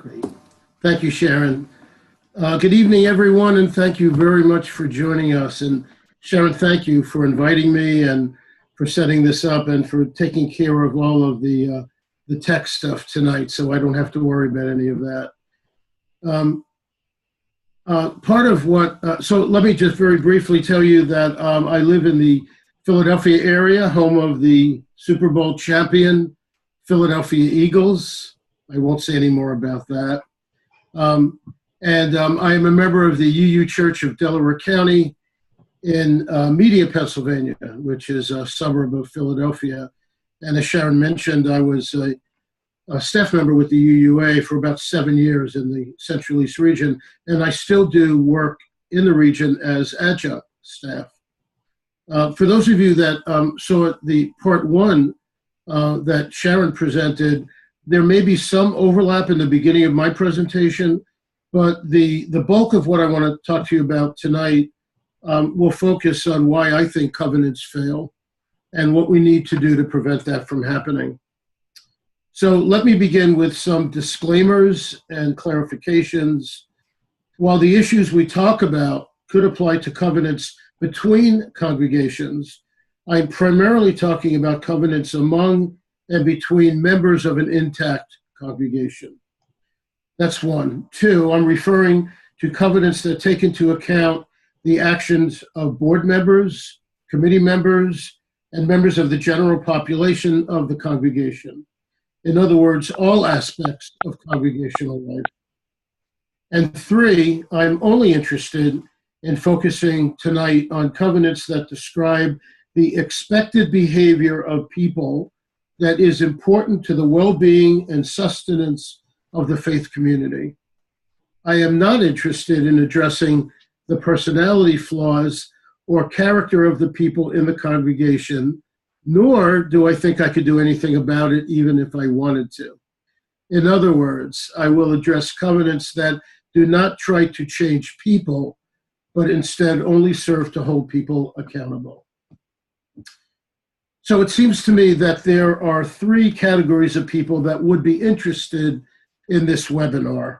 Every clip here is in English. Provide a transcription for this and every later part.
Great. Thank you, Sharon. Good evening, everyone, and thank you very much for joining us. And Sharon, thank you for inviting me and for setting this up and for taking care of all of the tech stuff tonight, so I don't have to worry about any of that. Part of what, so let me just very briefly tell you that I live in the Philadelphia area, home of the Super Bowl champion Philadelphia Eagles. I won't say any more about that. I am a member of the UU Church of Delaware County in Media, Pennsylvania, which is a suburb of Philadelphia. And as Sharon mentioned, I was a staff member with the UUA for about 7 years in the Central East region, and I still do work in the region as adjunct staff. For those of you that saw the part one that Sharon presented, there may be some overlap in the beginning of my presentation, but the bulk of what I want to talk to you about tonight will focus on why I think covenants fail and what we need to do to prevent that from happening. So let me begin with some disclaimers and clarifications. While the issues we talk about could apply to covenants between congregations, I'm primarily talking about covenants among and between members of an intact congregation. That's one. Two, I'm referring to covenants that take into account the actions of board members, committee members, and members of the general population of the congregation. In other words, all aspects of congregational life. And three, I'm only interested in focusing tonight on covenants that describe the expected behavior of people that is important to the well-being and sustenance of the faith community. I am not interested in addressing the personality flaws or character of the people in the congregation, nor do I think I could do anything about it even if I wanted to. In other words, I will address covenants that do not try to change people, but instead only serve to hold people accountable. So it seems to me that there are three categories of people that would be interested in this webinar.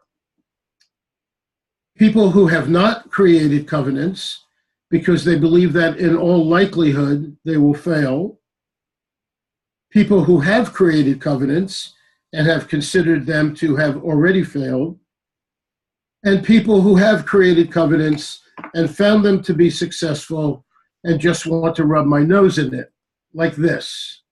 People who have not created covenants because they believe that in all likelihood they will fail. People who have created covenants and have considered them to have already failed. And people who have created covenants and found them to be successful and just want to rub my nose in it, like this.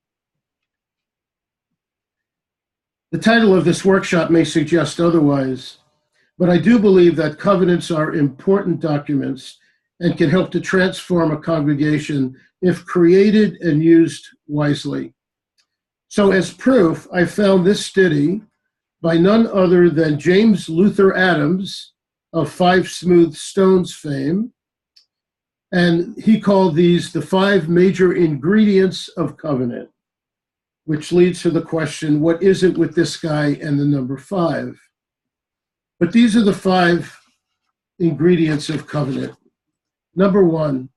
The title of this workshop may suggest otherwise, but I do believe that covenants are important documents and can help to transform a congregation if created and used wisely. So as proof, I found this study by none other than James Luther Adams of Five Smooth Stones fame, and he called these the 5 major ingredients of covenant, which leads to the question, what is it with this guy and the number 5? But these are the 5 ingredients of covenant. Number 1,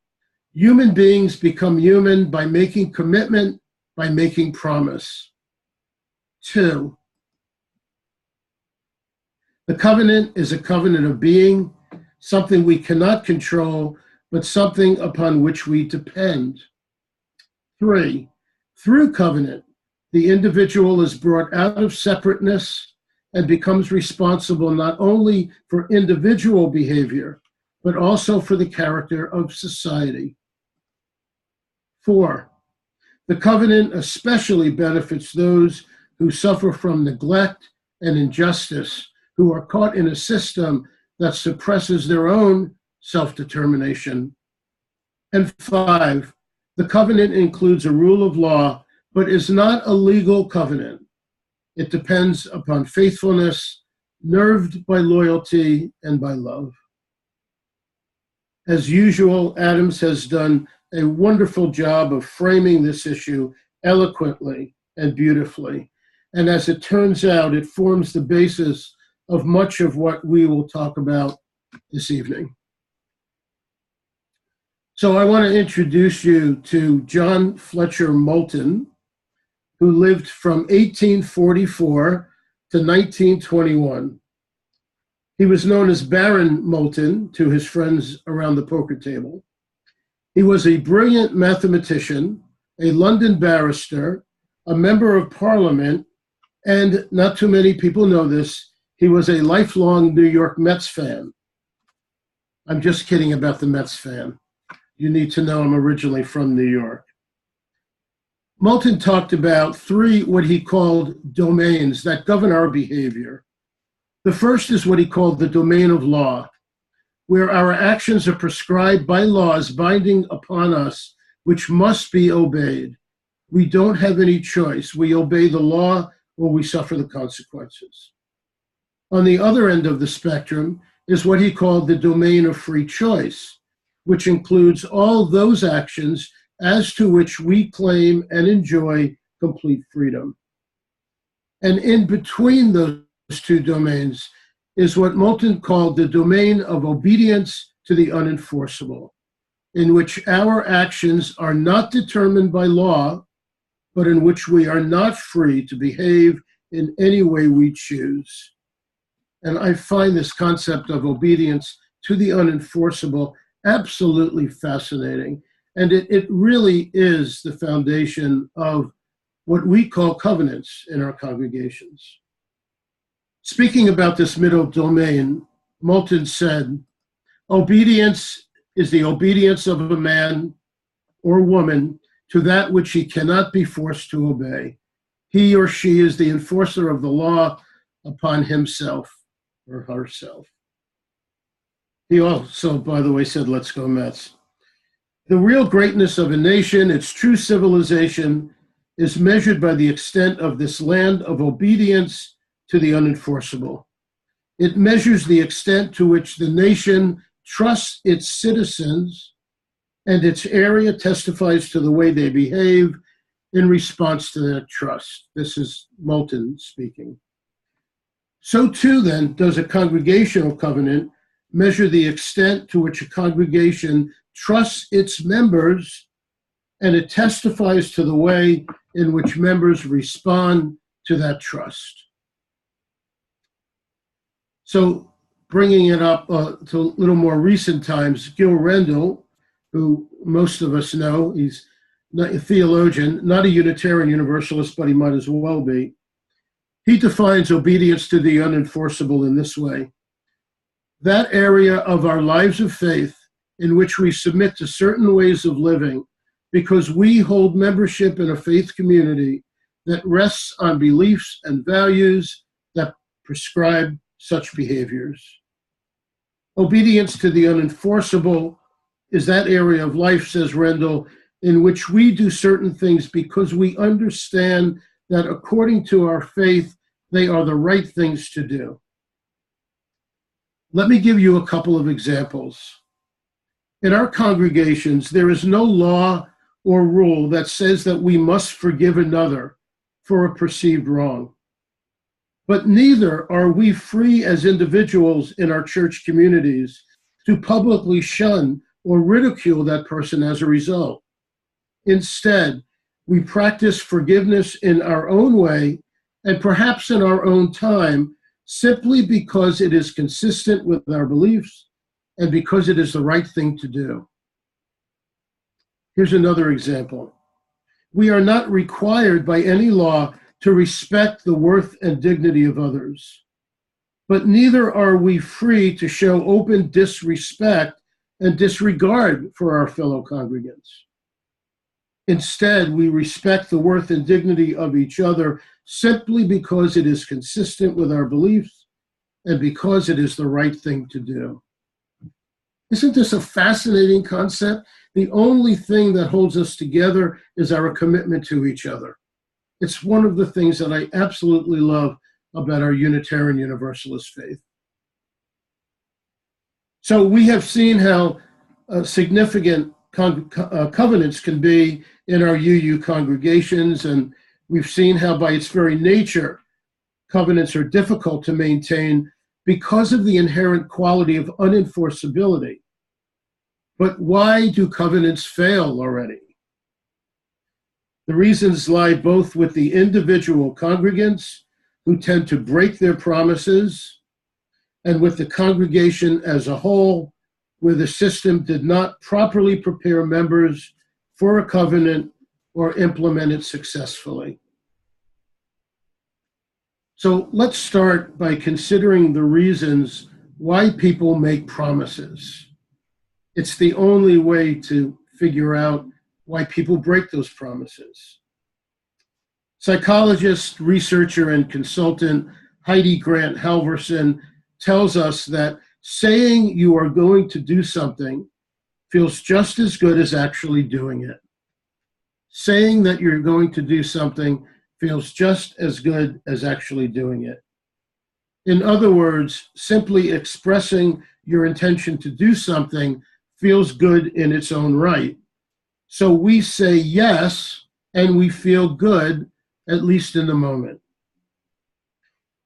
human beings become human by making commitment, by making promise. 2, the covenant is a covenant of being, something we cannot control, but something upon which we depend. 3, through covenant, the individual is brought out of separateness and becomes responsible not only for individual behavior, but also for the character of society. 4, the covenant especially benefits those who suffer from neglect and injustice, who are caught in a system that suppresses their own self-determination. And 5, the covenant includes a rule of law, but is not a legal covenant. It depends upon faithfulness, nerved by loyalty and by love. As usual, Adams has done a wonderful job of framing this issue eloquently and beautifully. And as it turns out, it forms the basis of much of what we will talk about this evening. So I want to introduce you to John Fletcher Moulton, who lived from 1844 to 1921. He was known as Baron Moulton to his friends around the poker table. He was a brilliant mathematician, a London barrister, a member of parliament, and not too many people know this, he was a lifelong New York Mets fan. I'm just kidding about the Mets fan. You need to know I'm originally from New York. Moulton talked about three, what he called domains that govern our behavior. The first is what he called the domain of law, where our actions are prescribed by laws binding upon us, which must be obeyed. We don't have any choice. We obey the law or we suffer the consequences. On the other end of the spectrum is what he called the domain of free choice, which includes all those actions as to which we claim and enjoy complete freedom. And in between those two domains is what Moulton called the domain of obedience to the unenforceable, in which our actions are not determined by law, but in which we are not free to behave in any way we choose. And I find this concept of obedience to the unenforceable absolutely fascinating. And it really is the foundation of what we call covenants in our congregations. Speaking about this middle domain, Moulton said, obedience is the obedience of a man or woman to that which he cannot be forced to obey. He or she is the enforcer of the law upon himself or herself. He also, by the way, said, let's go Mets. The real greatness of a nation, its true civilization, is measured by the extent of this land of obedience to the unenforceable. It measures the extent to which the nation trusts its citizens, and its area testifies to the way they behave in response to that trust. This is Moulton speaking. So too, then, does a congregational covenant measure the extent to which a congregation trusts its members, and it testifies to the way in which members respond to that trust. So bringing it up to a little more recent times, Gil Rendell, who most of us know, he's not a theologian, not a Unitarian Universalist, but he might as well be. He defines obedience to the unenforceable in this way: that area of our lives of faith in which we submit to certain ways of living because we hold membership in a faith community that rests on beliefs and values that prescribe such behaviors. Obedience to the unenforceable is that area of life, says Rendell, in which we do certain things because we understand that according to our faith, they are the right things to do. Let me give you a couple of examples. In our congregations, there is no law or rule that says that we must forgive another for a perceived wrong. But neither are we free as individuals in our church communities to publicly shun or ridicule that person as a result. Instead, we practice forgiveness in our own way and perhaps in our own time, simply because it is consistent with our beliefs and because it is the right thing to do. Here's another example. We are not required by any law to respect the worth and dignity of others, but neither are we free to show open disrespect and disregard for our fellow congregants. Instead, we respect the worth and dignity of each other simply because it is consistent with our beliefs and because it is the right thing to do. Isn't this a fascinating concept? The only thing that holds us together is our commitment to each other. It's one of the things that I absolutely love about our Unitarian Universalist faith. So we have seen how significant covenants can be in our UU congregations, and we've seen how by its very nature, covenants are difficult to maintain because of the inherent quality of unenforceability. But why do covenants fail already? The reasons lie both with the individual congregants who tend to break their promises and with the congregation as a whole, where the system did not properly prepare members for a covenant or implement it successfully. So let's start by considering the reasons why people make promises. It's the only way to figure out why people break those promises. Psychologist, researcher, and consultant Heidi Grant Halverson tells us that saying you are going to do something feels just as good as actually doing it. Saying that you're going to do something feels just as good as actually doing it. In other words, simply expressing your intention to do something feels good in its own right. So we say yes, and we feel good, at least in the moment.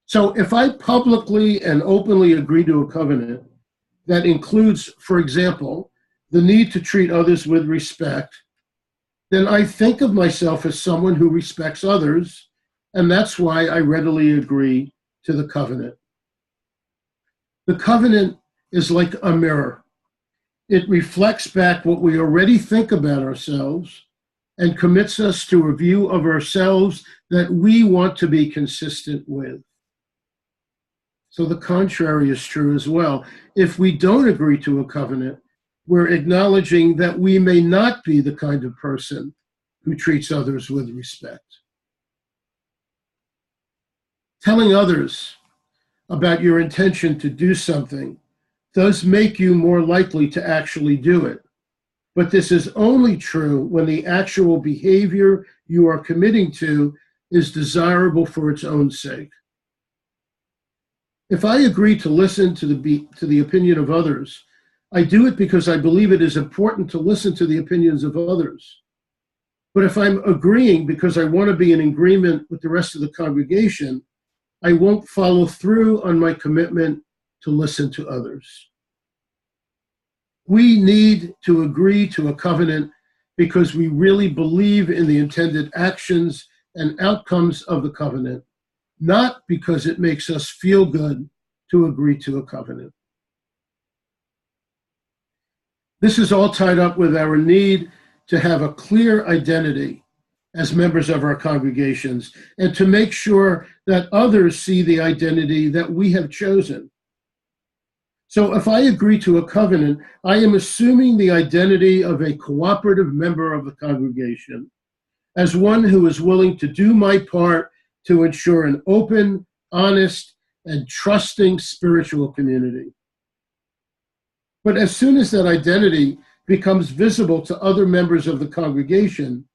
So if I publicly and openly agree to a covenant that includes, for example, the need to treat others with respect, then I think of myself as someone who respects others, and that's why I readily agree to the covenant. The covenant is like a mirror. It reflects back what we already think about ourselves and commits us to a view of ourselves that we want to be consistent with. So the contrary is true as well. If we don't agree to a covenant, we're acknowledging that we may not be the kind of person who treats others with respect. Telling others about your intention to do something does make you more likely to actually do it. But this is only true when the actual behavior you are committing to is desirable for its own sake. If I agree to listen to the opinion of others, I do it because I believe it is important to listen to the opinions of others. But if I'm agreeing because I want to be in agreement with the rest of the congregation, I won't follow through on my commitment to listen to others. We need to agree to a covenant because we really believe in the intended actions and outcomes of the covenant, not because it makes us feel good to agree to a covenant. This is all tied up with our need to have a clear identity as members of our congregations and to make sure that others see the identity that we have chosen. So if I agree to a covenant, I am assuming the identity of a cooperative member of the congregation as one who is willing to do my part to ensure an open, honest, and trusting spiritual community. But as soon as that identity becomes visible to other members of the congregation,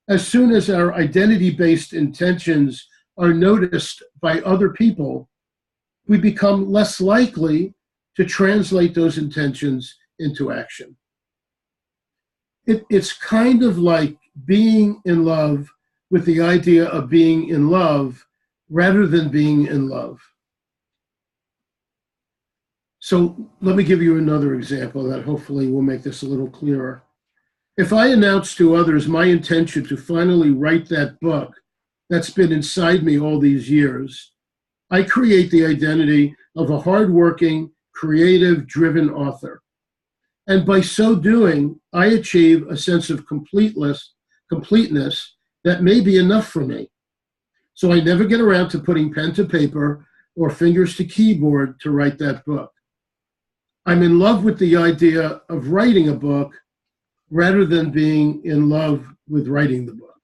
as soon as our identity-based intentions are noticed by other people, we become less likely to translate those intentions into action. It's kind of like being in love with the idea of being in love rather than being in love. So let me give you another example that hopefully will make this a little clearer. If I announce to others my intention to finally write that book that's been inside me all these years, I create the identity of a hardworking, creative, driven author. And by so doing, I achieve a sense of completeness that may be enough for me. So I never get around to putting pen to paper or fingers to keyboard to write that book. I'm in love with the idea of writing a book rather than being in love with writing the book.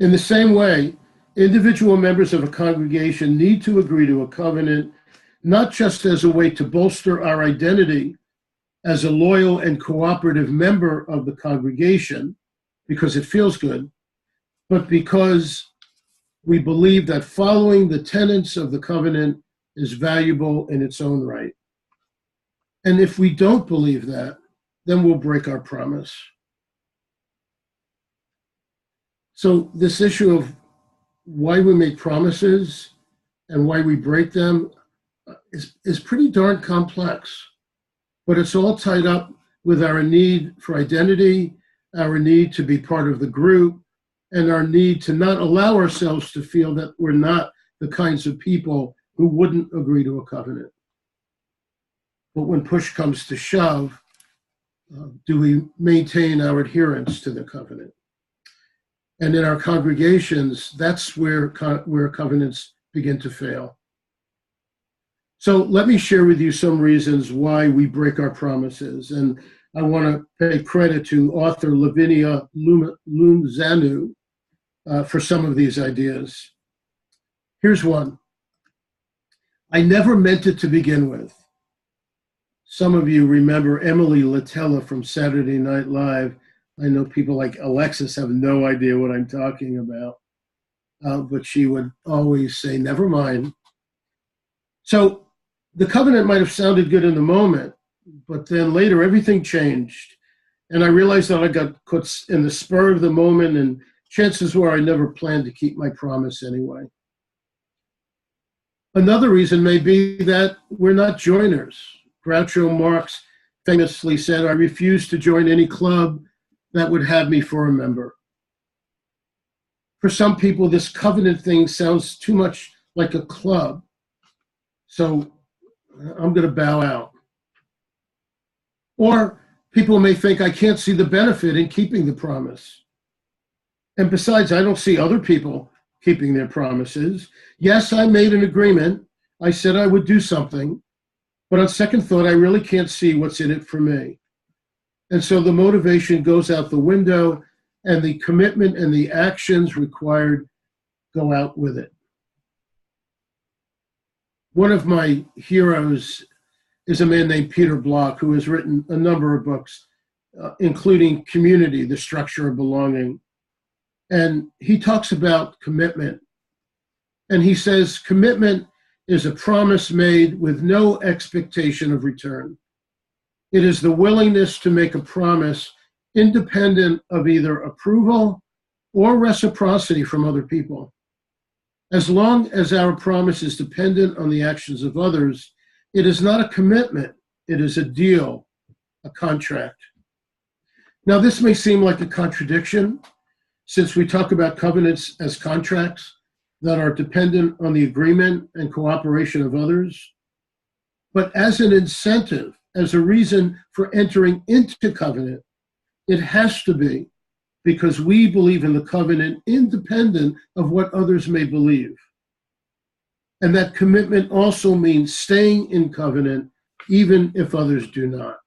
In the same way, individual members of a congregation need to agree to a covenant, not just as a way to bolster our identity as a loyal and cooperative member of the congregation, because it feels good, but because we believe that following the tenets of the covenant is valuable in its own right. And if we don't believe that, then we'll break our promise. So this issue of why we make promises and why we break them is pretty darn complex, but it's all tied up with our need for identity, our need to be part of the group, and our need to not allow ourselves to feel that we're not the kinds of people who wouldn't agree to a covenant. But when push comes to shove, do we maintain our adherence to the covenant? And in our congregations, that's where covenants begin to fail. So let me share with you some reasons why we break our promises. And I want to pay credit to author Lavinia Lumzanu for some of these ideas. Here's one. I never meant it to begin with. Some of you remember Emily Latella from Saturday Night Live. I know people like Alexis have no idea what I'm talking about, but she would always say, never mind. So the covenant might have sounded good in the moment, but then later everything changed. And I realized that I got caught in the spur of the moment, and chances were I never planned to keep my promise anyway. Another reason may be that we're not joiners. Groucho Marx famously said, I refuse to join any club that would have me for a member. For some people, this covenant thing sounds too much like a club. So I'm going to bow out. Or people may think I can't see the benefit in keeping the promise. And besides, I don't see other people keeping their promises. Yes, I made an agreement. I said I would do something. But on second thought, I really can't see what's in it for me. And so the motivation goes out the window, and the commitment and the actions required go out with it. One of my heroes is a man named Peter Block, who has written a number of books, including Community, The Structure of Belonging. And he talks about commitment. And he says, commitment is a promise made with no expectation of return. It is the willingness to make a promise independent of either approval or reciprocity from other people. As long as our promise is dependent on the actions of others, it is not a commitment, it is a deal, a contract. Now, this may seem like a contradiction, since we talk about covenants as contracts that are dependent on the agreement and cooperation of others, but as an incentive, as a reason for entering into covenant, it has to be because we believe in the covenant independent of what others may believe. And that commitment also means staying in covenant even if others do not.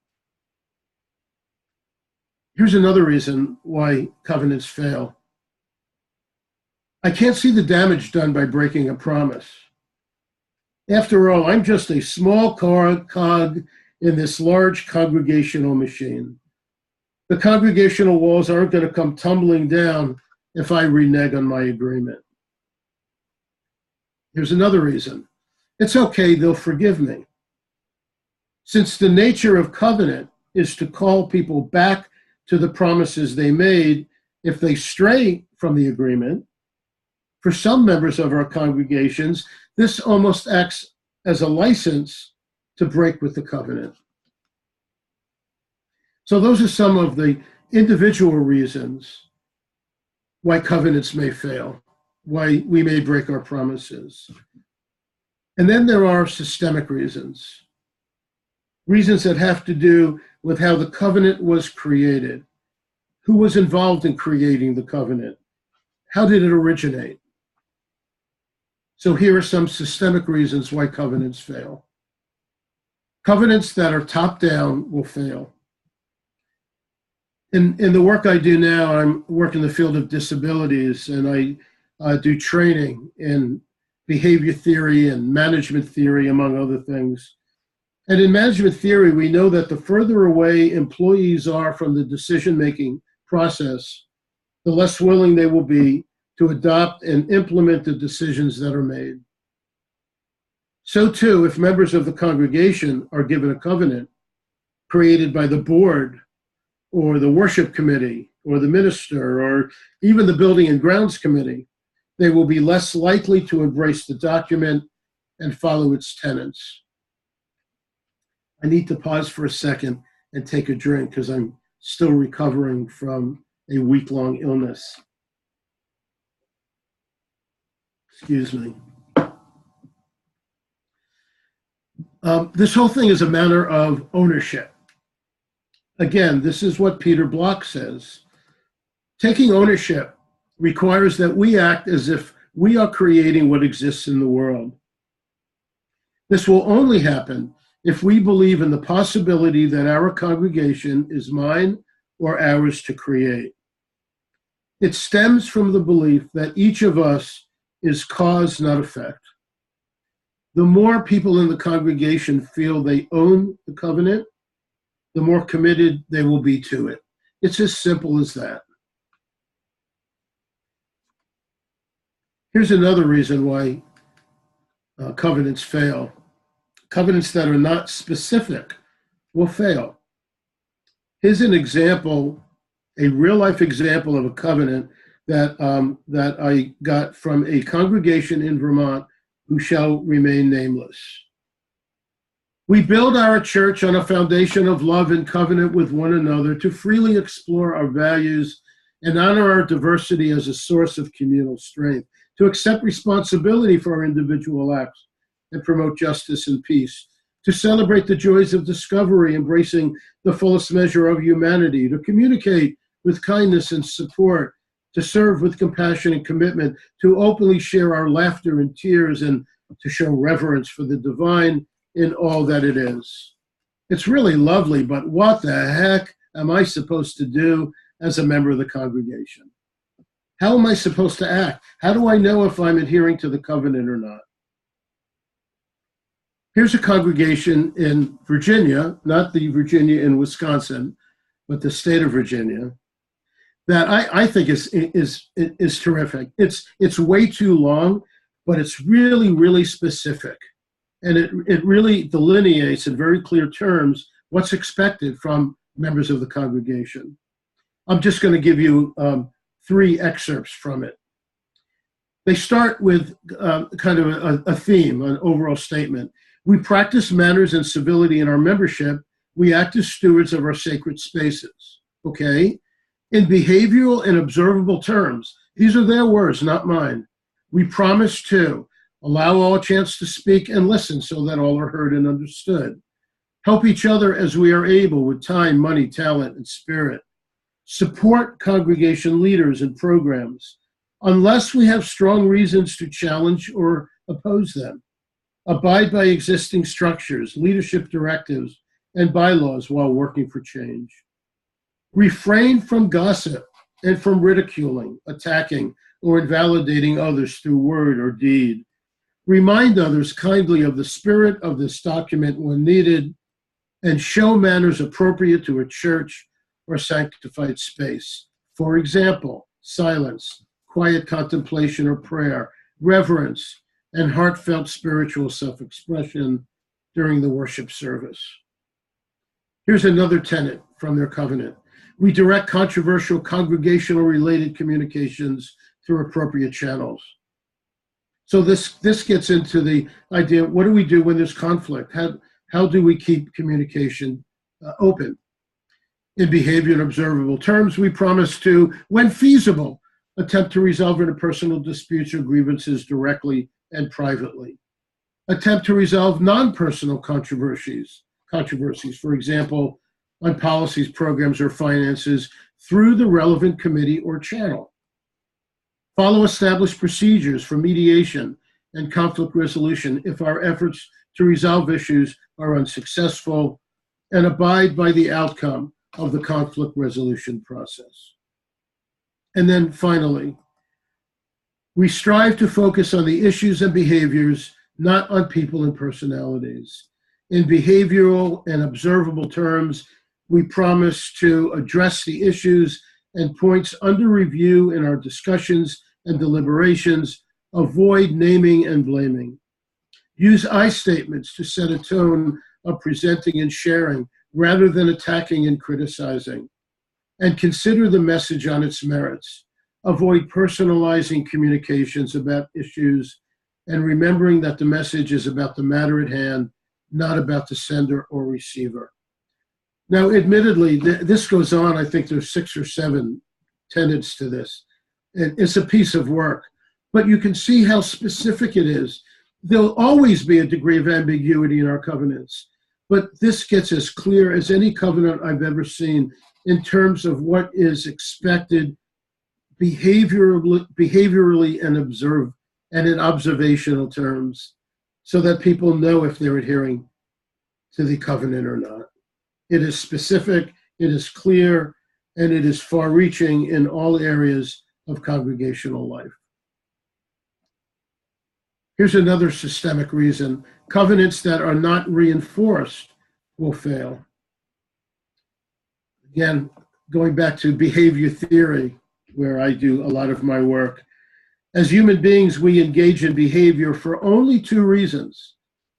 Here's another reason why covenants fail. I can't see the damage done by breaking a promise. After all, I'm just a small cog in this large congregational machine. The congregational walls aren't going to come tumbling down if I renege on my agreement. Here's another reason. It's okay, they'll forgive me. Since the nature of covenant is to call people back to the promises they made if they stray from the agreement, for some members of our congregations, this almost acts as a license to break with the covenant. So those are some of the individual reasons why covenants may fail, why we may break our promises. And then there are systemic reasons that have to do with how the covenant was created. Who was involved in creating the covenant? How did it originate? So here are some systemic reasons why covenants fail. Covenants that are top-down will fail. In the work I do now, I'm working in the field of disabilities, and I do training in behavior theory and management theory, among other things. And in management theory, we know that the further away employees are from the decision-making process, the less willing they will be to adopt and implement the decisions that are made. So too, if members of the congregation are given a covenant created by the board or the worship committee or the minister or even the building and grounds committee, they will be less likely to embrace the document and follow its tenets. I need to pause for a second and take a drink because I'm still recovering from a week-long illness. Excuse me. This whole thing is a matter of ownership. Again, this is what Peter Block says. Taking ownership requires that we act as if we are creating what exists in the world. This will only happen if we believe in the possibility that our congregation is mine or ours to create. It stems from the belief that each of us is cause, not effect. The more people in the congregation feel they own the covenant, the more committed they will be to it. It's as simple as that. Here's another reason why covenants fail. Covenants that are not specific will fail. Here's an example, a real-life example of a covenant that I got from a congregation in Vermont who shall remain nameless. We build our church on a foundation of love and covenant with one another to freely explore our values and honor our diversity as a source of communal strength, to accept responsibility for our individual acts and promote justice and peace, to celebrate the joys of discovery, embracing the fullest measure of humanity, to communicate with kindness and support, to serve with compassion and commitment, to openly share our laughter and tears, and to show reverence for the divine in all that it is. It's really lovely, but what the heck am I supposed to do as a member of the congregation? How am I supposed to act? How do I know if I'm adhering to the covenant or not? Here's a congregation in Virginia, not the Virginia in Wisconsin, but the state of Virginia, that I think is terrific. It's way too long, but it's really, really specific. And it really delineates in very clear terms what's expected from members of the congregation. I'm just going to give you 3 excerpts from it. They start with kind of a theme, an overall statement. We practice manners and civility in our membership. We act as stewards of our sacred spaces, okay? In behavioral and observable terms, these are their words, not mine. We promise to allow all a chance to speak and listen so that all are heard and understood. Help each other as we are able with time, money, talent, and spirit. Support congregation leaders and programs unless we have strong reasons to challenge or oppose them. Abide by existing structures, leadership directives, and bylaws while working for change. Refrain from gossip and from ridiculing, attacking, or invalidating others through word or deed. Remind others kindly of the spirit of this document when needed, and show manners appropriate to a church or sanctified space. For example, silence, quiet contemplation or prayer, reverence, and heartfelt spiritual self-expression during the worship service. Here's another tenet from their covenant. We direct controversial congregational related communications through appropriate channels. So this gets into the idea, what do we do when there's conflict? How do we keep communication open? In behavior and observable terms, we promise to, when feasible, attempt to resolve interpersonal disputes or grievances directly and privately. Attempt to resolve non-personal controversies, for example, on policies, programs, or finances through the relevant committee or channel. Follow established procedures for mediation and conflict resolution if our efforts to resolve issues are unsuccessful, and abide by the outcome of the conflict resolution process. And then finally, we strive to focus on the issues and behaviors, not on people and personalities. In behavioral and observable terms, we promise to address the issues and points under review in our discussions and deliberations, avoid naming and blaming. Use I statements to set a tone of presenting and sharing rather than attacking and criticizing. And consider the message on its merits. Avoid personalizing communications about issues and remembering that the message is about the matter at hand, not about the sender or receiver. Now, admittedly, this goes on. I think there's 6 or 7 tenets to this. It's a piece of work, but you can see how specific it is. There'll always be a degree of ambiguity in our covenants, but this gets as clear as any covenant I've ever seen in terms of what is expected behaviorally and in observational terms, so that people know if they're adhering to the covenant or not. It is specific, it is clear, and it is far-reaching in all areas of congregational life. Here's another systemic reason. Covenants that are not reinforced will fail. Again, going back to behavior theory, where I do a lot of my work. As human beings, we engage in behavior for only two reasons.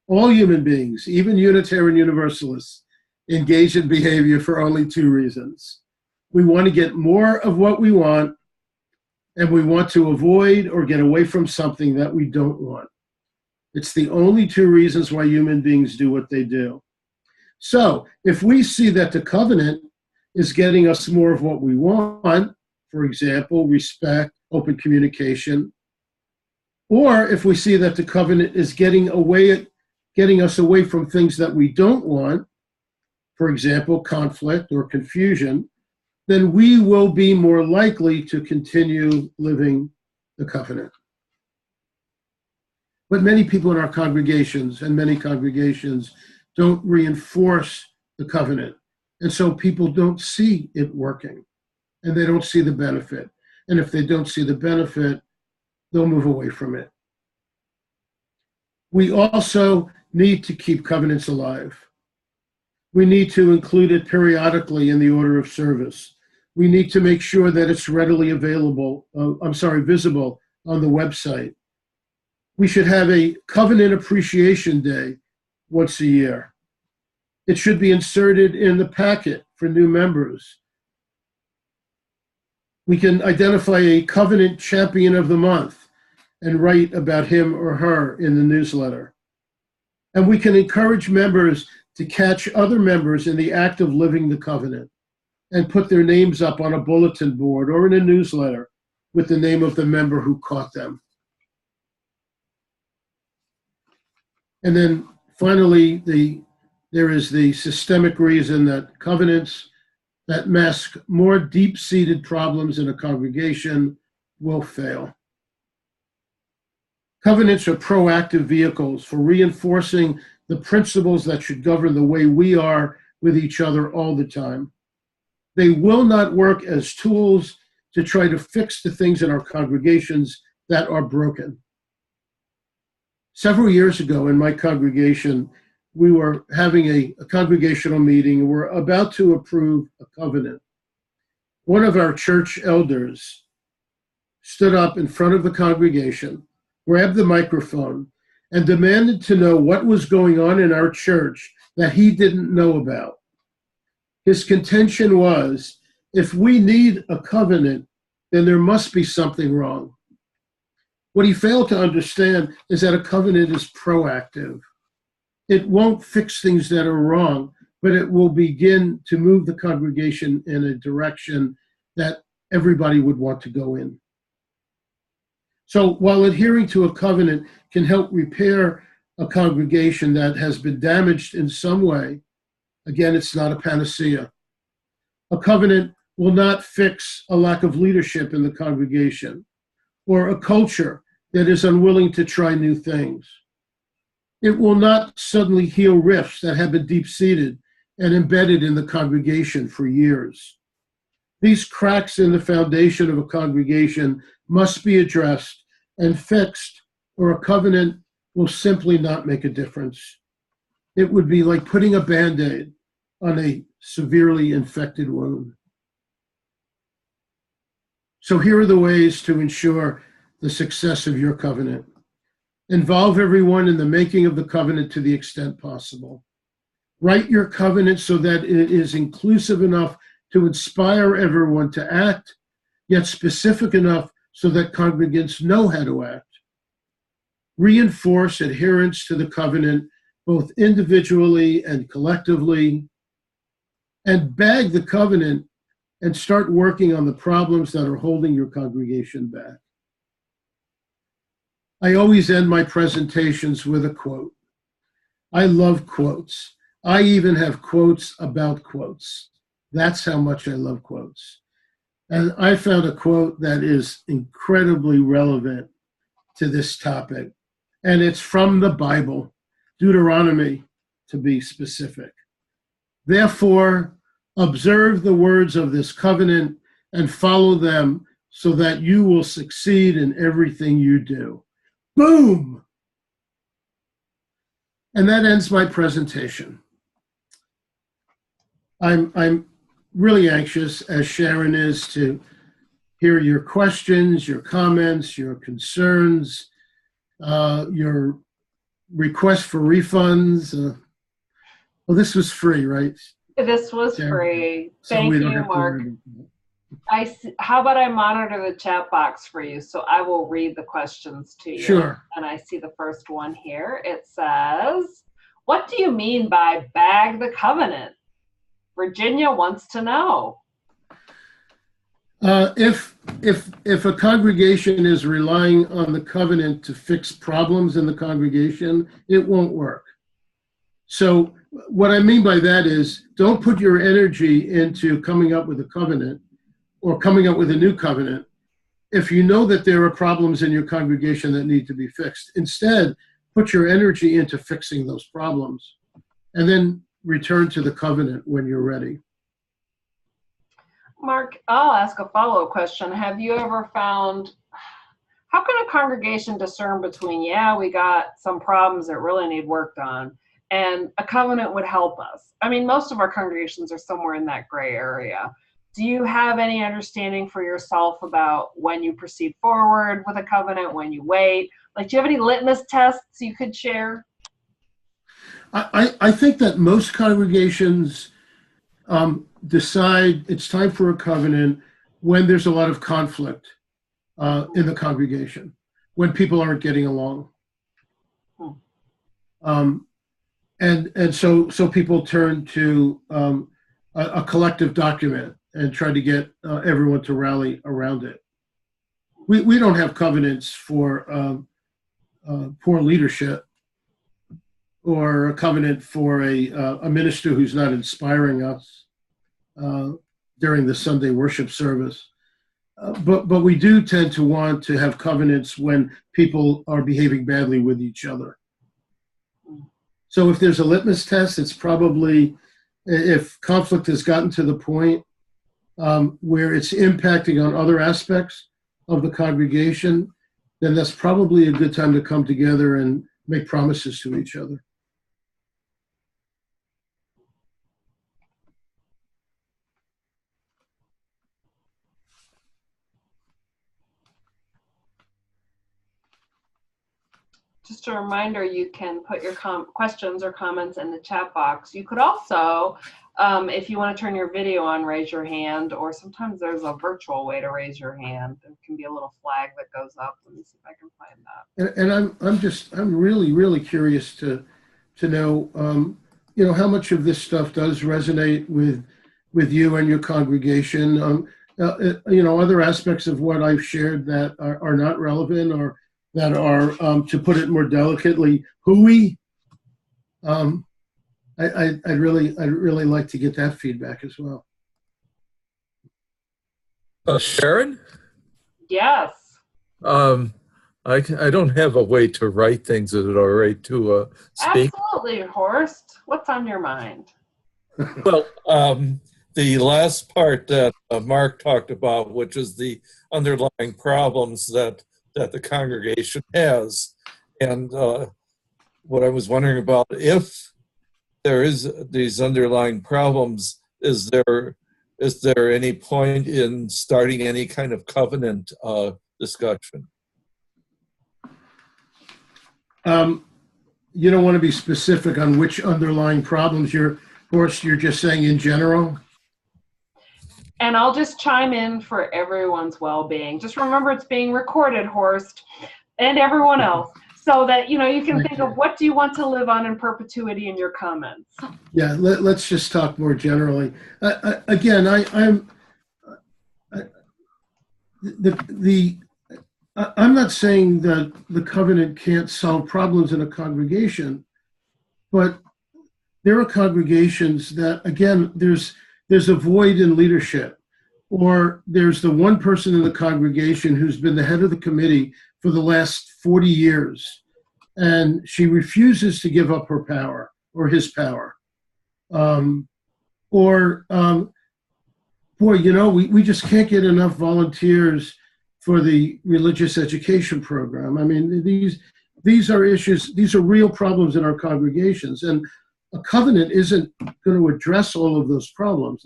All human beings, even Unitarian Universalists, engage in behavior for only two reasons. We want to get more of what we want, and we want to avoid or get away from something that we don't want. It's the only two reasons why human beings do what they do. So if we see that the covenant is getting us more of what we want, for example, respect, open communication, or if we see that the covenant is getting us away from things that we don't want, for example, conflict or confusion, then we will be more likely to continue living the covenant. But many people in our congregations, and many congregations, don't reinforce the covenant. And so people don't see it working, and they don't see the benefit. And if they don't see the benefit, they'll move away from it. We also need to keep covenants alive. We need to include it periodically in the order of service. We need to make sure that it's readily visible on the website. We should have a Covenant Appreciation Day once a year. It should be inserted in the packet for new members. We can identify a Covenant Champion of the Month and write about him or her in the newsletter. And we can encourage members to catch other members in the act of living the covenant and put their names up on a bulletin board or in a newsletter with the name of the member who caught them. And then finally, there is the systemic reason that covenants that mask more deep-seated problems in a congregation will fail. Covenants are proactive vehicles for reinforcing the principles that should govern the way we are with each other all the time. They will not work as tools to try to fix the things in our congregations that are broken. Several years ago in my congregation, we were having a congregational meeting. We're about to approve a covenant. One of our church elders stood up in front of the congregation, grabbed the microphone, and demanded to know what was going on in our church that he didn't know about. His contention was, if we need a covenant, then there must be something wrong. What he failed to understand is that a covenant is proactive. It won't fix things that are wrong, but it will begin to move the congregation in a direction that everybody would want to go in. So while adhering to a covenant can help repair a congregation that has been damaged in some way, again, it's not a panacea. A covenant will not fix a lack of leadership in the congregation or a culture that is unwilling to try new things. It will not suddenly heal rifts that have been deep-seated and embedded in the congregation for years. These cracks in the foundation of a congregation must be addressed and fixed, or a covenant will simply not make a difference. It would be like putting a Band-Aid on a severely infected wound. So here are the ways to ensure the success of your covenant. Involve everyone in the making of the covenant to the extent possible. Write your covenant so that it is inclusive enough to inspire everyone to act, yet specific enough so that congregants know how to act. Reinforce adherence to the covenant, both individually and collectively, and bag the covenant and start working on the problems that are holding your congregation back. I always end my presentations with a quote. I love quotes. I even have quotes about quotes. That's how much I love quotes. And I found a quote that is incredibly relevant to this topic. And it's from the Bible, Deuteronomy, to be specific. Therefore, observe the words of this covenant and follow them so that you will succeed in everything you do. Boom! And that ends my presentation. I'm really anxious, as Sharon is, to hear your questions, your comments, your concerns, your request for refunds. Well, this was free, right? This was Sharon? free. So Thank we don't you, have to Mark. worry about that. How about I monitor the chat box for you, so I will read the questions to you. Sure. And I see the first one here. It says, what do you mean by bag the covenant? Virginia wants to know. If a congregation is relying on the covenant to fix problems in the congregation, it won't work. So what I mean by that is, don't put your energy into coming up with a covenant or coming up with a new covenant if you know that there are problems in your congregation that need to be fixed. Instead, put your energy into fixing those problems and then return to the covenant when you're ready. Mark, I'll ask a follow-up question. Have you ever found, how can a congregation discern between, yeah, we got some problems that really need worked on, and a covenant would help us? I mean, most of our congregations are somewhere in that gray area. Do you have any understanding for yourself about when you proceed forward with a covenant, when you wait? Like, do you have any litmus tests you could share? I think that most congregations decide it's time for a covenant when there's a lot of conflict in the congregation, when people aren't getting along. And so people turn to a collective document and try to get everyone to rally around it. We don't have covenants for poor leadership, or a covenant for a minister who's not inspiring us during the Sunday worship service. But we do tend to want to have covenants when people are behaving badly with each other. So if there's a litmus test, it's probably if conflict has gotten to the point where it's impacting on other aspects of the congregation, then that's probably a good time to come together and make promises to each other. Just a reminder, you can put your questions or comments in the chat box. You could also, if you want to turn your video on, raise your hand, or sometimes there's a virtual way to raise your hand. There can be a little flag that goes up. Let me see if I can find that. And I'm really curious to know, how much of this stuff does resonate with you and your congregation. Other aspects of what I've shared that are not relevant, or that are, to put it more delicately, hooey. I'd really like to get that feedback as well. Sharon? Yes. I don't have a way to write things. Is it all right to speak? Absolutely, Horst. What's on your mind? Well, the last part that Mark talked about, which is the underlying problems that the congregation has. And what I was wondering about, if there is these underlying problems, is there any point in starting any kind of covenant discussion? You don't want to be specific on which underlying problems you're just saying in general? And I'll just chime in for everyone's well-being. Just remember, it's being recorded, Horst, and everyone else, so that you can think of what do you want to live on in perpetuity in your comments. Yeah, let's just talk more generally. Again, the I'm not saying that the covenant can't solve problems in a congregation, but there are congregations that, again, there's a void in leadership, or there's the one person in the congregation who's been the head of the committee for the last 40 years, and she refuses to give up her power or his power. Boy, we just can't get enough volunteers for the religious education program. I mean, these are issues, these are real problems in our congregations, and a covenant isn't going to address all of those problems.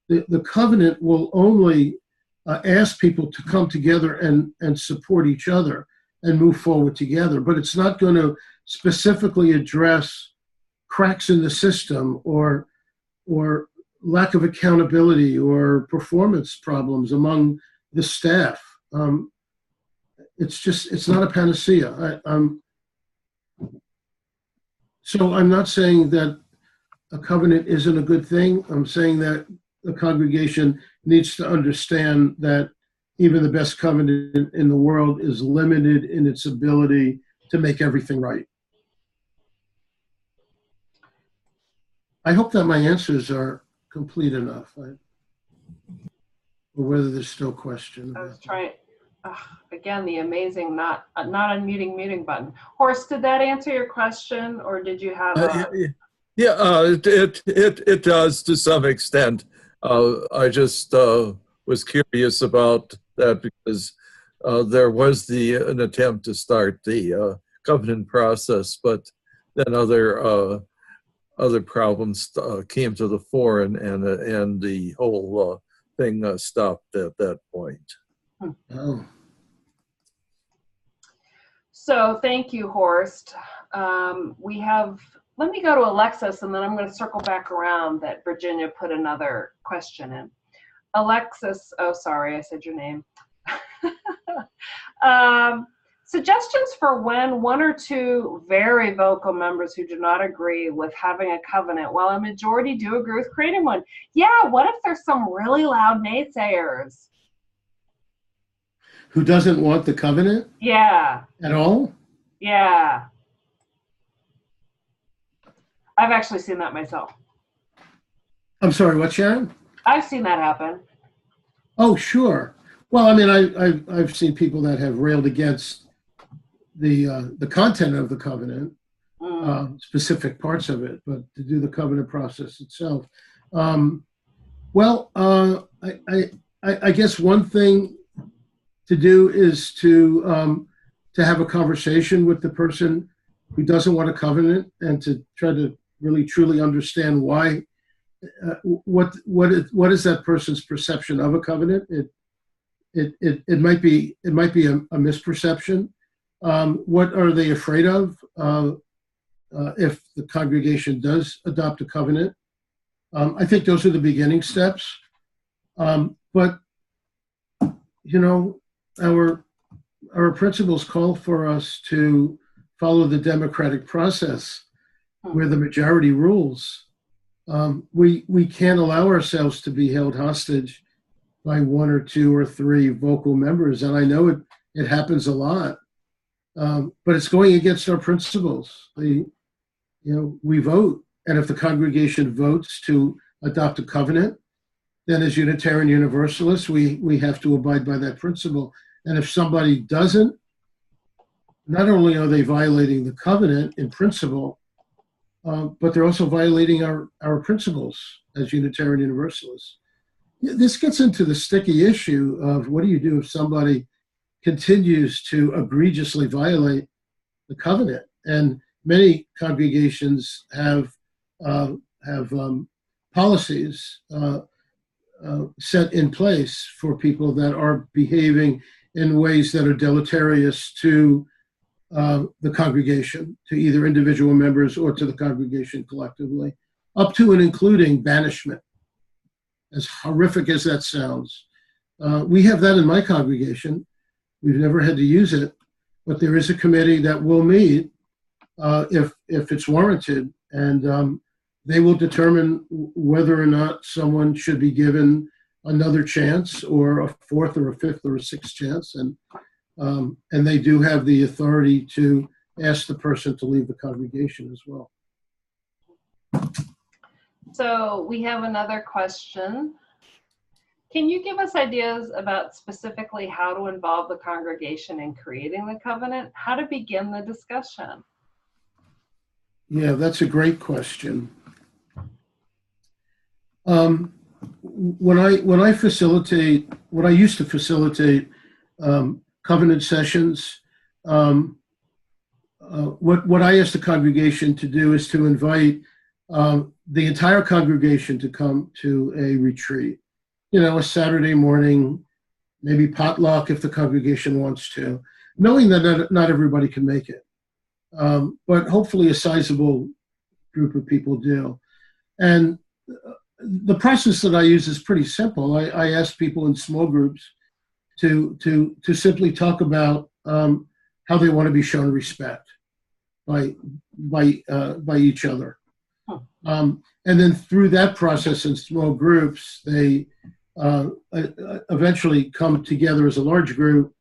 The covenant will only ask people to come together and support each other and move forward together, but it's not going to specifically address cracks in the system or lack of accountability or performance problems among the staff. It's not a panacea. So I'm not saying that a covenant isn't a good thing. I'm saying that the congregation needs to understand that even the best covenant in the world is limited in its ability to make everything right. I hope that my answers are complete enough, or whether there's still questions. I was trying, again, the amazing not unmuting muting button. Horst, did that answer your question, or did you have a... It does to some extent. I just was curious about that because there was an attempt to start the covenant process, but then other problems came to the fore, and the whole thing stopped at that point. Oh. So thank you, Horst. Let me go to Alexis, and then I'm going to circle back around that Virginia put another question in. Alexis, oh, sorry, I said your name. Suggestions for when one or two very vocal members who do not agree with having a covenant, while a majority do agree with creating one. Yeah, what if there's some really loud naysayers? Who doesn't want the covenant? Yeah. At all? Yeah. I've actually seen that myself. I'm sorry, what, Sharon? I've seen that happen. Oh, sure. Well, I mean, I've seen people that have railed against the content of the covenant, specific parts of it, but to do the covenant process itself. I guess one thing to do is to have a conversation with the person who doesn't want a covenant, and to try to really truly understand why. What is that person's perception of a covenant? It might be a misperception. What are they afraid of if the congregation does adopt a covenant? I think those are the beginning steps. But our principles call for us to follow the democratic process where the majority rules. We can't allow ourselves to be held hostage by one or two or three vocal members, and I know it happens a lot, but it's going against our principles. We vote, and if the congregation votes to adopt a covenant, then as Unitarian Universalists, we have to abide by that principle. And if somebody doesn't, not only are they violating the covenant in principle, but they're also violating our principles as Unitarian Universalists. This gets into the sticky issue of what do you do if somebody continues to egregiously violate the covenant? And many congregations have policies set in place for people that are behaving in ways that are deleterious to the congregation, to either individual members or to the congregation collectively, up to and including banishment. As horrific as that sounds. We have that in my congregation. We've never had to use it, but there is a committee that will meet if it's warranted, and they will determine whether or not someone should be given another chance, or a fourth or a fifth or a sixth chance. And And they do have the authority to ask the person to leave the congregation as well. So we have another question. Can you give us ideas about specifically how to involve the congregation in creating the covenant? How to begin the discussion? Yeah, that's a great question. When I used to facilitate covenant sessions, what I asked the congregation to do is to invite the entire congregation to come to a retreat. You know, a Saturday morning, maybe potluck if the congregation wants to, knowing that not everybody can make it. But hopefully a sizable group of people do. And the process that I use is pretty simple. I ask people in small groups to simply talk about how they want to be shown respect by each other. And then through that process in small groups, they eventually come together as a large group,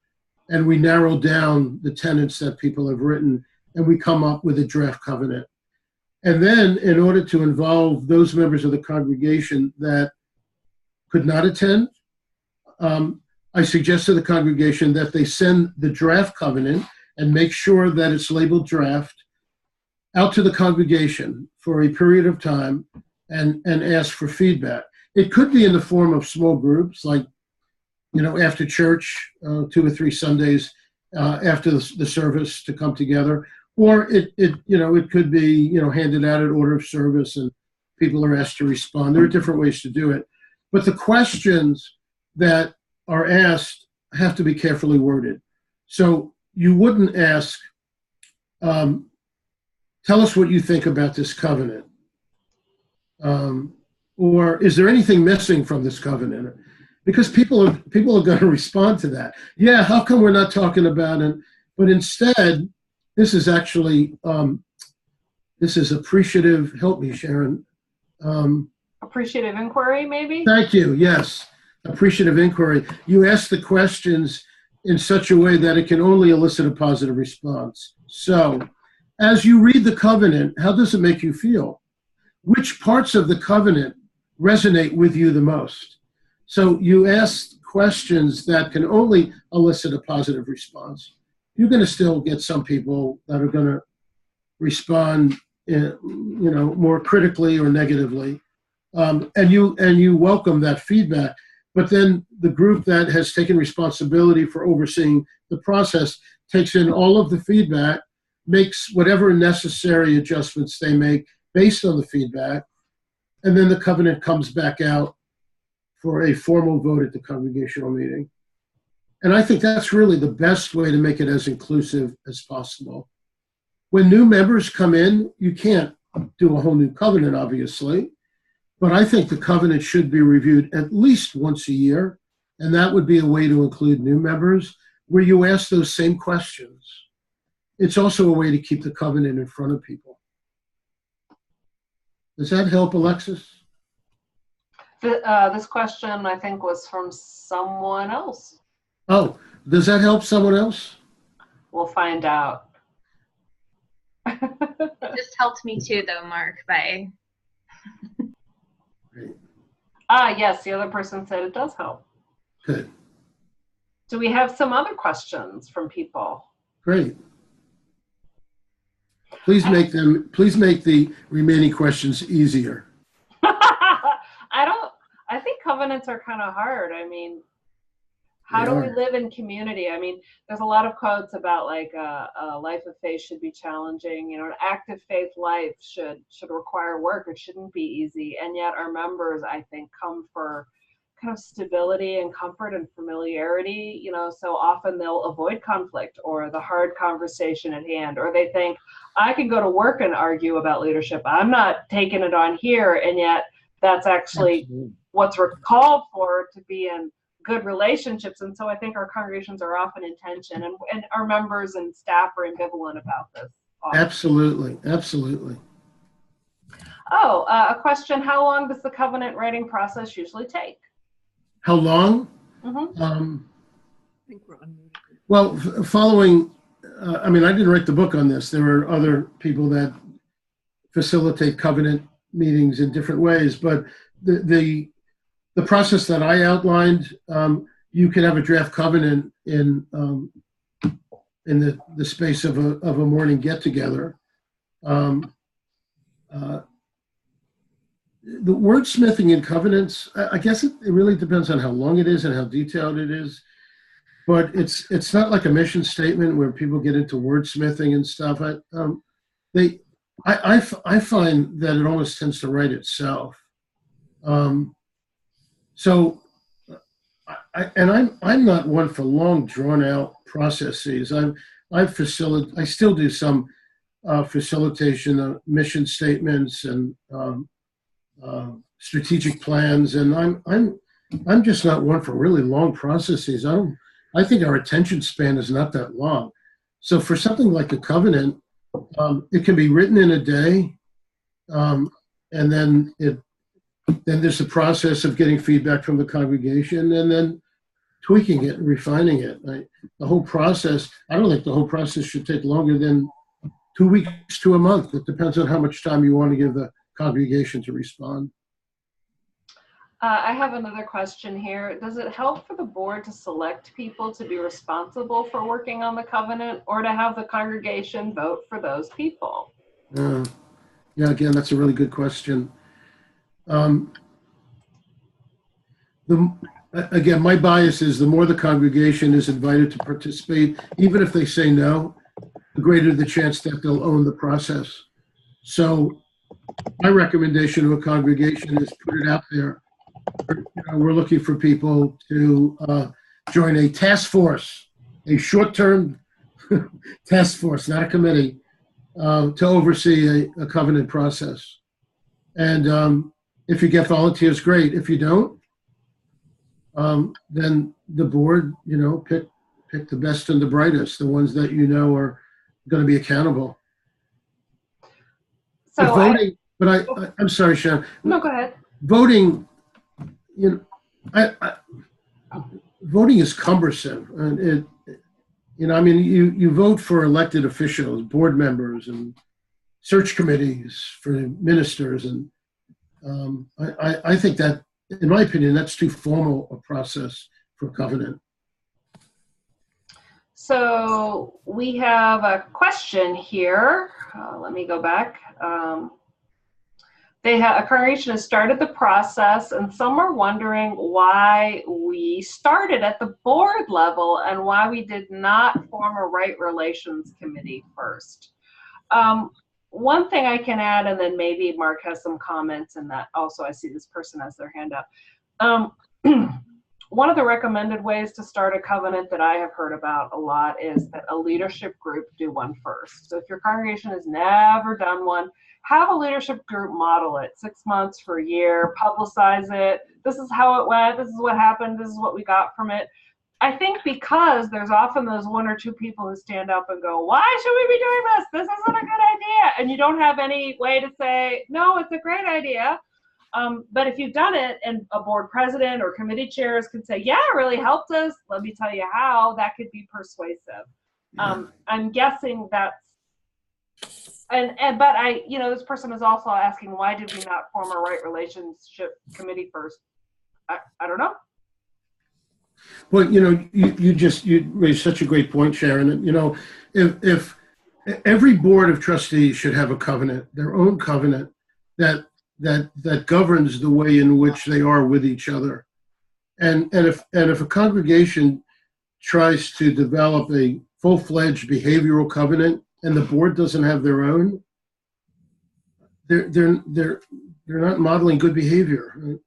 and we narrow down the tenets that people have written, and we come up with a draft covenant. And then, in order to involve those members of the congregation that could not attend, I suggest to the congregation that they send the draft covenant and make sure that it's labeled draft out to the congregation for a period of time and ask for feedback. It could be in the form of small groups, like, you know, after church, 2 or 3 Sundays after the service to come together. Or it could be, you know, handed out at order of service and people are asked to respond. There are different ways to do it. But the questions that are asked have to be carefully worded. So you wouldn't ask, tell us what you think about this covenant. Or is there anything missing from this covenant? Because people are going to respond to that. Yeah, how come we're not talking about it? But instead, this is actually, this is appreciative, help me, Sharon. Appreciative inquiry, maybe? Thank you, yes, appreciative inquiry. You ask the questions in such a way that it can only elicit a positive response. So, as you read the covenant, how does it make you feel? Which parts of the covenant resonate with you the most? So you ask questions that can only elicit a positive response. You're going to still get some people that are going to respond, more critically or negatively, and you welcome that feedback. But then the group that has taken responsibility for overseeing the process takes in all of the feedback, makes whatever necessary adjustments they make based on the feedback, and then the covenant comes back out for a formal vote at the congregational meeting. And I think that's really the best way to make it as inclusive as possible. When new members come in, you can't do a whole new covenant, obviously, but I think the covenant should be reviewed at least once a year, and that would be a way to include new members where you ask those same questions. It's also a way to keep the covenant in front of people. Does that help, Alexis? This question, I think, was from someone else. Oh, does that help someone else? We'll find out. It just helped me too, though, Mark, by... Great. Yes, the other person said it does help. Good. Do we have some other questions from people? Great. Please make the remaining questions easier. I think covenants are kind of hard. I mean, how do we live in community? I mean, there's a lot of quotes about like a life of faith should be challenging. You know, an active faith life should require work. It shouldn't be easy. And yet our members, I think, come for kind of stability and comfort and familiarity. You know, so often they'll avoid conflict or the hard conversation at hand, or they think, I can go to work and argue about leadership. I'm not taking it on here. And yet that's actually what's called for, to be in good relationships. And so I think our congregations are often in tension, and our members and staff are ambivalent about this often. Absolutely, absolutely. Oh, a question: how long does the covenant writing process usually take? How long? Mm-hmm. I think we're unmuted. Well, following, I mean, I didn't write the book on this. There are other people that facilitate covenant meetings in different ways, but the process that I outlined, you can have a draft covenant in the space of a morning get together. The wordsmithing in covenants, I guess it really depends on how long it is and how detailed it is. But it's not like a mission statement where people get into wordsmithing and stuff. I find that it almost tends to write itself. So, I'm not one for long drawn out processes. I still do some facilitation of mission statements and strategic plans, and I'm just not one for really long processes. I think our attention span is not that long. So for something like a covenant, it can be written in a day, and then there's the process of getting feedback from the congregation and then tweaking it and refining it. The whole process, I don't think the whole process should take longer than 2 weeks to a month. It depends on how much time you want to give the congregation to respond. I have another question here. Does it help for the board to select people to be responsible for working on the covenant, or to have the congregation vote for those people? Yeah, again, that's a really good question. Again, my bias is the more the congregation is invited to participate, even if they say no, the greater the chance that they'll own the process. So my recommendation to a congregation is put it out there. We're looking for people to join a task force, a short-term task force, not a committee, to oversee a covenant process. And if you get volunteers, great. If you don't, then the board, pick the best and the brightest, the ones that are going to be accountable. So I'm sorry, Sharon. No, go ahead. Voting, voting is cumbersome, and you vote for elected officials, board members, and search committees for ministers, and I think that, in my opinion, that's too formal a process for covenant. So we have a question here. Let me go back. A congregation has started the process, and some are wondering why we started at the board level and why we did not form a right relations committee first. One thing I can add, and then maybe Mark has some comments, and that also I see this person has their hand up. One of the recommended ways to start a covenant that I have heard about a lot is that a leadership group do one first. So if your congregation has never done one, have a leadership group model it 6 months for a year, publicize it. This is how it went. This is what happened. This is what we got from it. I think because there's often those 1 or 2 people who stand up and go, why should we be doing this? This isn't a good idea. And you don't have any way to say, no, it's a great idea. But if you've done it and a board president or committee chairs can say, yeah, it really helped us, let me tell you how, that could be persuasive. I'm guessing that's, but this person is also asking, why did we not form a right relationship committee first? I don't know. Well, you raised such a great point, Sharon. If every board of trustees should have a covenant, their own covenant that governs the way in which they are with each other. And if a congregation tries to develop a full-fledged behavioral covenant and the board doesn't have their own, they're not modeling good behavior.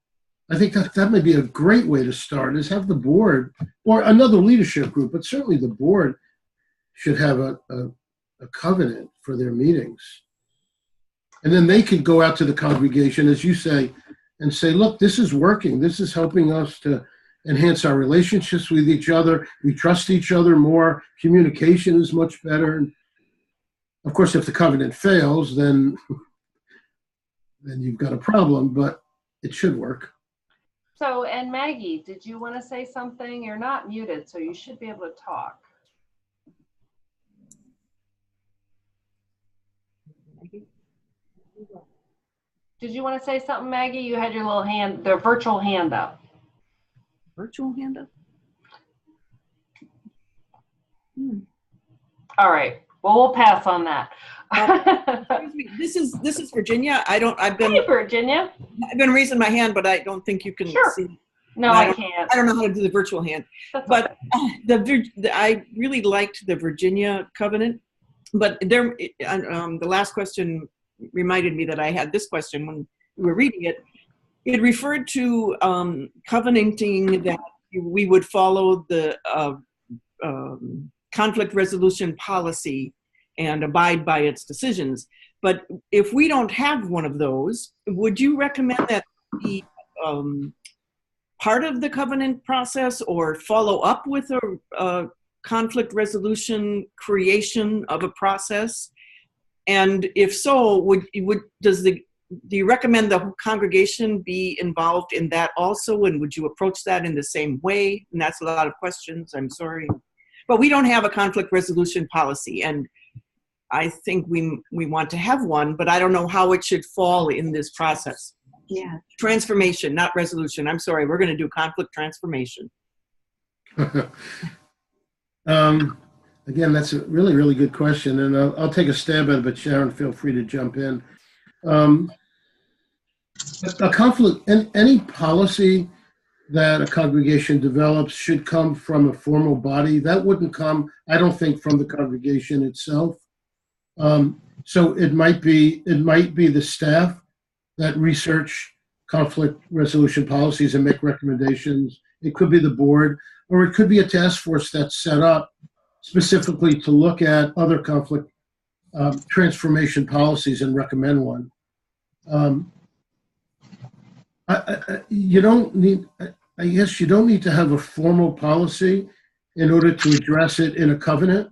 I think that may be a great way to start, is have the board or another leadership group, but certainly the board should have a covenant for their meetings. And then they could go out to the congregation, as you say, and say, look, this is working. This is helping us to enhance our relationships with each other. We trust each other more. Communication is much better. And of course, if the covenant fails, then you've got a problem, but it should work. So, and Maggie, did you want to say something? You're not muted, so you should be able to talk. Did you want to say something, Maggie? You had your little hand, the virtual hand up. Virtual hand up? All right. Well, we'll pass on that. Excuse me. This is Virginia. I've Hey, Virginia. been raising my hand, but I don't think you can Sure. see. No, I can't. I don't know how to do the virtual hand. That's But okay. I really liked the Virginia covenant. But there, the last question reminded me that I had this question when we were reading it. It referred to covenanting that we would follow the conflict resolution policy and abide by its decisions. But if we don't have one of those, would you recommend that be part of the covenant process or follow up with a conflict resolution creation of a process? And if so, do you recommend the congregation be involved in that also? And would you approach that in the same way? And that's a lot of questions, I'm sorry. But we don't have a conflict resolution policy. And I think we want to have one, but I don't know how it should fall in this process. Yeah. Transformation, not resolution. I'm sorry, we're going to do conflict transformation. Again, that's a really, really good question, and I'll take a stab at it, but Sharon, feel free to jump in. A conflict, any policy that a congregation develops should come from a formal body. That wouldn't come, I don't think, from the congregation itself. So it might be the staff that research conflict resolution policies and make recommendations. It could be the board, or it could be a task force that's set up specifically to look at other conflict transformation policies and recommend one. You don't need, I guess you don't need to have a formal policy in order to address it in a covenant.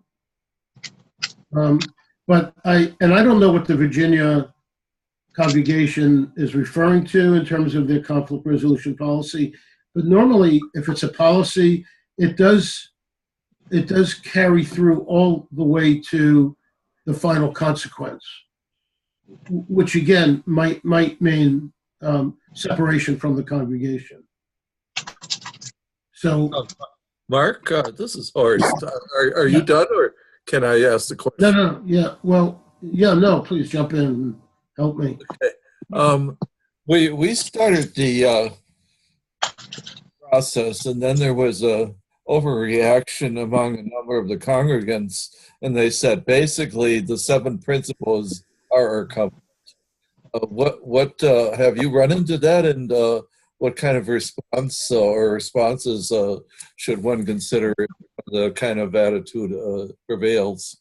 But I don't know what the Virginia congregation is referring to in terms of their conflict resolution policy, but normally if it's a policy, it does carry through all the way to the final consequence, which again might mean separation from the congregation. So, Mark, this is Horst. Are you done, or can I ask the question? No, yeah, well, yeah, no, please jump in and help me. Okay. We started the process, and then there was a overreaction among a number of the congregants, and they said basically the 7 principles are our covenant. What have you run into that, and what kind of response or responses should one consider if the kind of attitude prevails?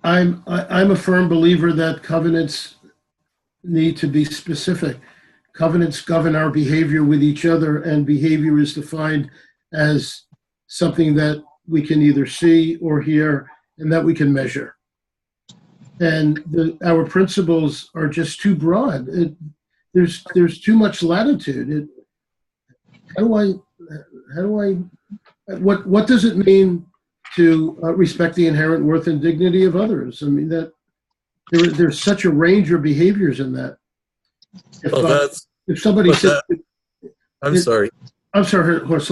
I'm a firm believer that covenants need to be specific. Covenants govern our behavior with each other, and behavior is defined as something that we can either see or hear and that we can measure. And our principles are just too broad. There's too much latitude. What does it mean to respect the inherent worth and dignity of others? I mean, that there's such a range of behaviors in that. If somebody says, I'm sorry, Horst,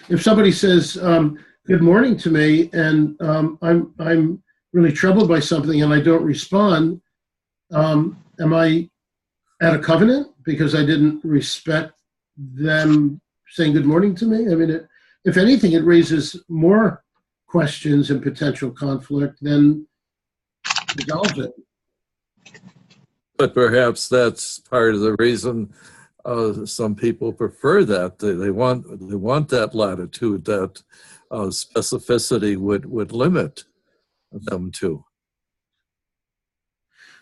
if somebody says good morning to me, and I'm really troubled by something and I don't respond, am I at a covenant because I didn't respect them saying good morning to me? I mean, if anything, it raises more questions and potential conflict than resolves it. but perhaps that's part of the reason some people prefer that. They want that latitude, that specificity would limit them to.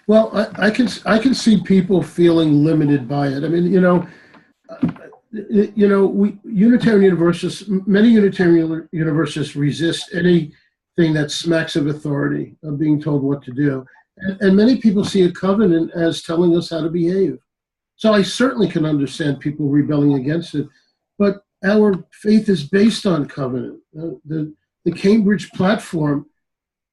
Well, I can see people feeling limited by it. I mean, Unitarian Universalists, many Unitarian Universalists resist anything that smacks of authority, of being told what to do. And many people see a covenant as telling us how to behave. So I certainly can understand people rebelling against it. But our faith is based on covenant. The Cambridge platform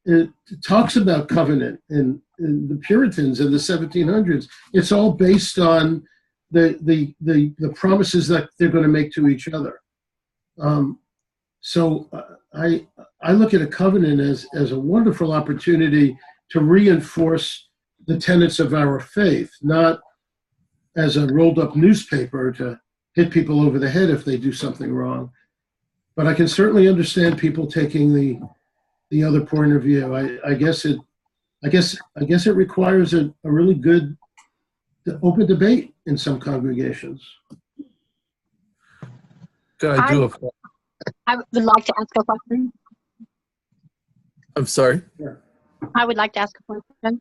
it talks about covenant in the Puritans in the 1700s. It's all based on the promises that they're going to make to each other. So I look at a covenant as a wonderful opportunity to reinforce the tenets of our faith, not as a rolled up newspaper to hit people over the head if they do something wrong. But I can certainly understand people taking the other point of view. I guess it requires a really good open debate in some congregations. I would like to ask a question. I'm sorry. Sure. I would like to ask a question.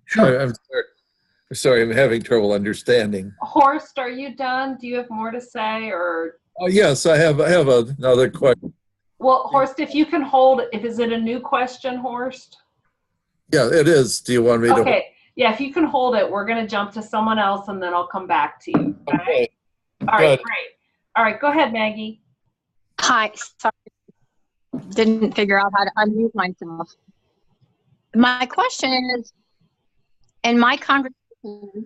Sure. I'm sorry. I'm having trouble understanding. Horst, are you done? Do you have more to say, or? Oh, yes, I have another question. Well, Horst, if you can hold, is it a new question, Horst? Yeah, it is. Do you want me to? Okay. Yeah, if you can hold it, we're going to jump to someone else, and then I'll come back to you. Okay. All right, Good. great. All right, go ahead, Maggie. Hi, sorry. Didn't figure out how to unmute myself. My question is, in my congregation,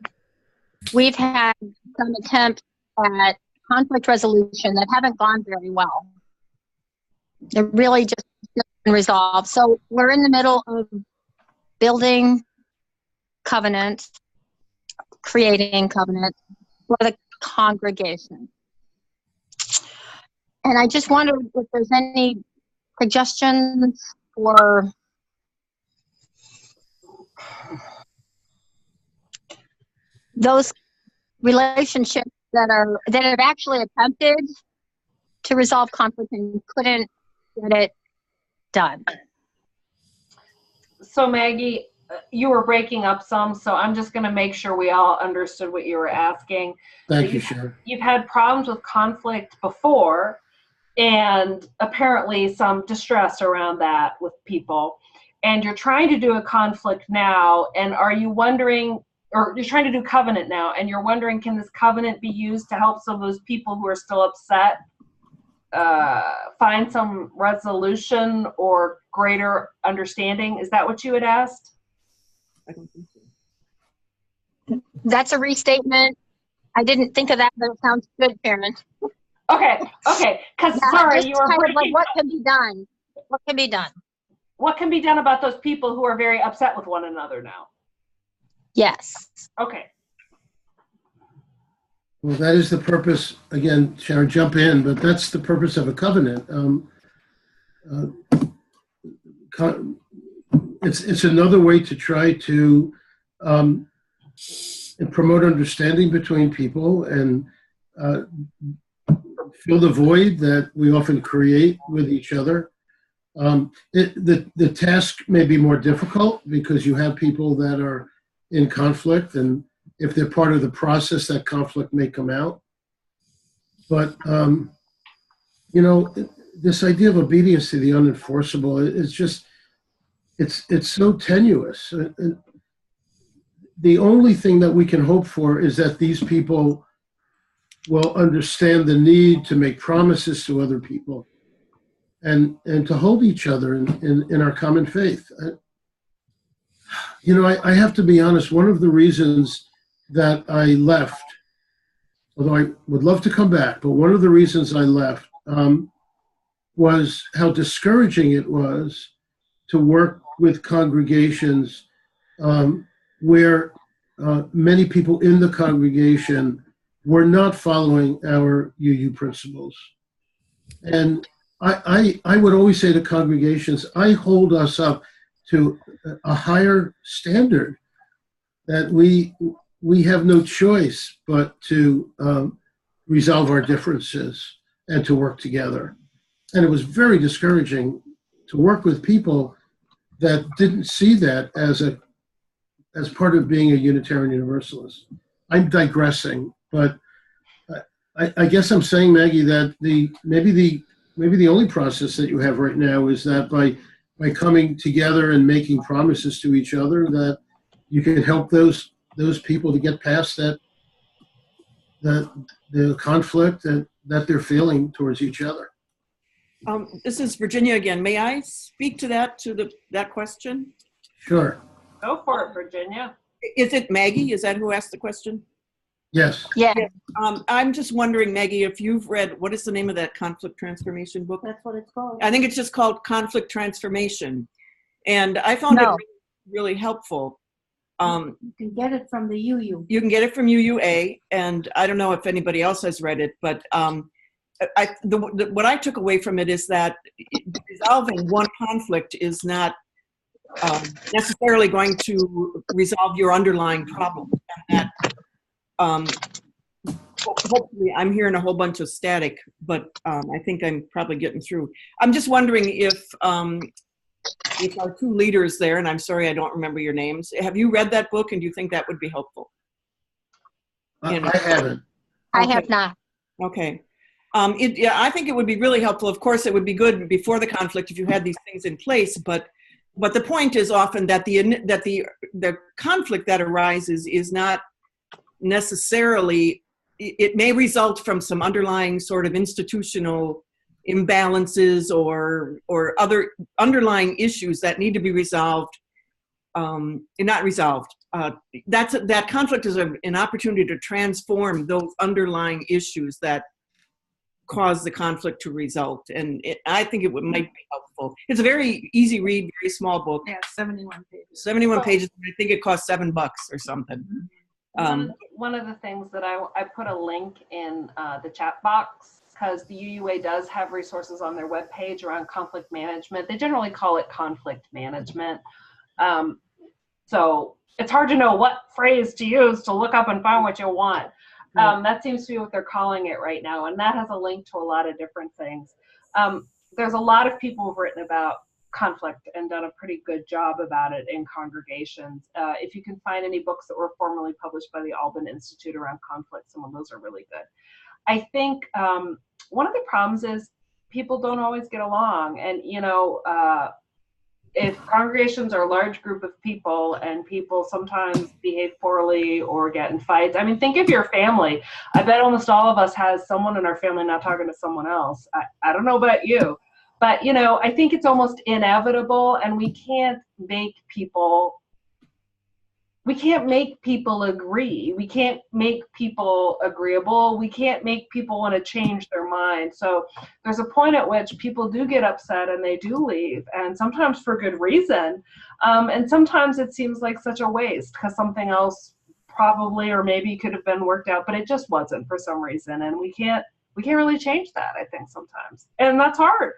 we've had some attempts at conflict resolution that haven't gone very well. They're really just been resolved. So we're in the middle of building covenants, creating covenants for the congregation. And I just wondered if there's any suggestions for those relationships that have actually attempted to resolve conflict and couldn't get it done. So Maggie, you were breaking up some, so I'm just going to make sure we all understood what you were asking. Thank you, Sharon. You've had problems with conflict before, and apparently some distress around that with people. And you're trying to do a conflict now, and are you wondering, or you're trying to do covenant now, and you're wondering, can this covenant be used to help some of those people who are still upset find some resolution or greater understanding? Is that what you had asked? I don't think so. That's a restatement. I didn't think of that, but it sounds good, Karen. Okay, because sorry, you were kind of like breaking what up. can be done? What can be done? What can be done about those people who are very upset with one another now? Yes. Okay. Well, that is the purpose. Again, Sharon, jump in, but that's the purpose of a covenant. It's another way to try to promote understanding between people and fill the void that we often create with each other. The task may be more difficult because you have people that are in conflict, and if they're part of the process, that conflict may come out. But, this idea of obedience to the unenforceable is just, it's so tenuous. The only thing that we can hope for is that these people will understand the need to make promises to other people and to hold each other in our common faith. I have to be honest, one of the reasons that I left, although I would love to come back, but one of the reasons I left was how discouraging it was to work with congregations where many people in the congregation were not following our UU principles. And I would always say to congregations, I hold us up to a higher standard, that we have no choice but to resolve our differences and to work together. And it was very discouraging to work with people that didn't see that as part of being a Unitarian Universalist. I'm digressing, but I guess I'm saying, Maggie, that maybe the only process that you have right now is that by coming together and making promises to each other, that you can help those people to get past the conflict that they're feeling towards each other. This is Virginia again. May I speak to that question? Sure. Go for it, Virginia. Is it Maggie? Is that who asked the question? Yes. Yeah. I'm just wondering, Maggie, if you've read, what is the name of that conflict transformation book? That's what it's called. I think it's just called Conflict Transformation. And I found it really helpful. You can get it from the UU. You can get it from UUA, and I don't know if anybody else has read it, but what I took away from it is that resolving one conflict is not necessarily going to resolve your underlying problem. And that, hopefully, I'm hearing a whole bunch of static, but I think I'm probably getting through. I'm just wondering if our two leaders there, and I'm sorry I don't remember your names, have you read that book, and do you think that would be helpful? I haven't. I have not. Okay. Yeah, I think it would be really helpful. Of course, it would be good before the conflict if you had these things in place, but the point is often that the conflict that arises is not necessarily, it may result from some underlying sort of institutional imbalances or other underlying issues that need to be resolved, not resolved. That conflict is an opportunity to transform those underlying issues that cause the conflict to result. And I think it might be helpful. It's a very easy read, very small book. Yeah, 71 pages. 71 pages. I think it costs $7 or something. One of the things that I put a link in the chat box, because the UUA does have resources on their webpage around conflict management. They generally call it conflict management. So it's hard to know what phrase to use to look up and find what you want. That seems to be what they're calling it right now, and that has a link to a lot of different things. There's a lot of people who've written about conflict and done a pretty good job about it in congregations. If you can find any books that were formerly published by the Alban Institute around conflict, some of those are really good. I think one of the problems is people don't always get along, and if congregations are a large group of people and people sometimes behave poorly or get in fights, I mean, think of your family. I bet almost all of us has someone in our family not talking to someone else. I don't know about you, but I think it's almost inevitable, and we can't make people agree. We can't make people agreeable. We can't make people want to change their mind. So there's a point at which people do get upset and they do leave, and sometimes for good reason. And sometimes it seems like such a waste because something else probably or maybe could have been worked out, but it just wasn't for some reason. And we can't really change that, I think, sometimes. And that's hard.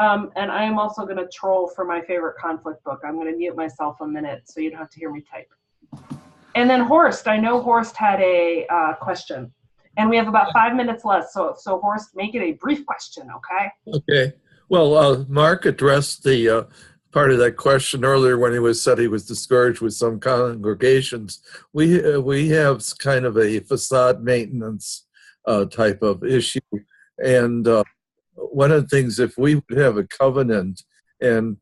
And I am also going to troll for my favorite conflict book. I'm going to mute myself a minute so you don't have to hear me type. And then Horst, I know Horst had a question. And we have about 5 minutes left. So Horst, make it a brief question, okay? Okay. Well, Mark addressed the part of that question earlier when he said he was discouraged with some congregations. We have kind of a facade maintenance type of issue. And one of the things, if we would have a covenant and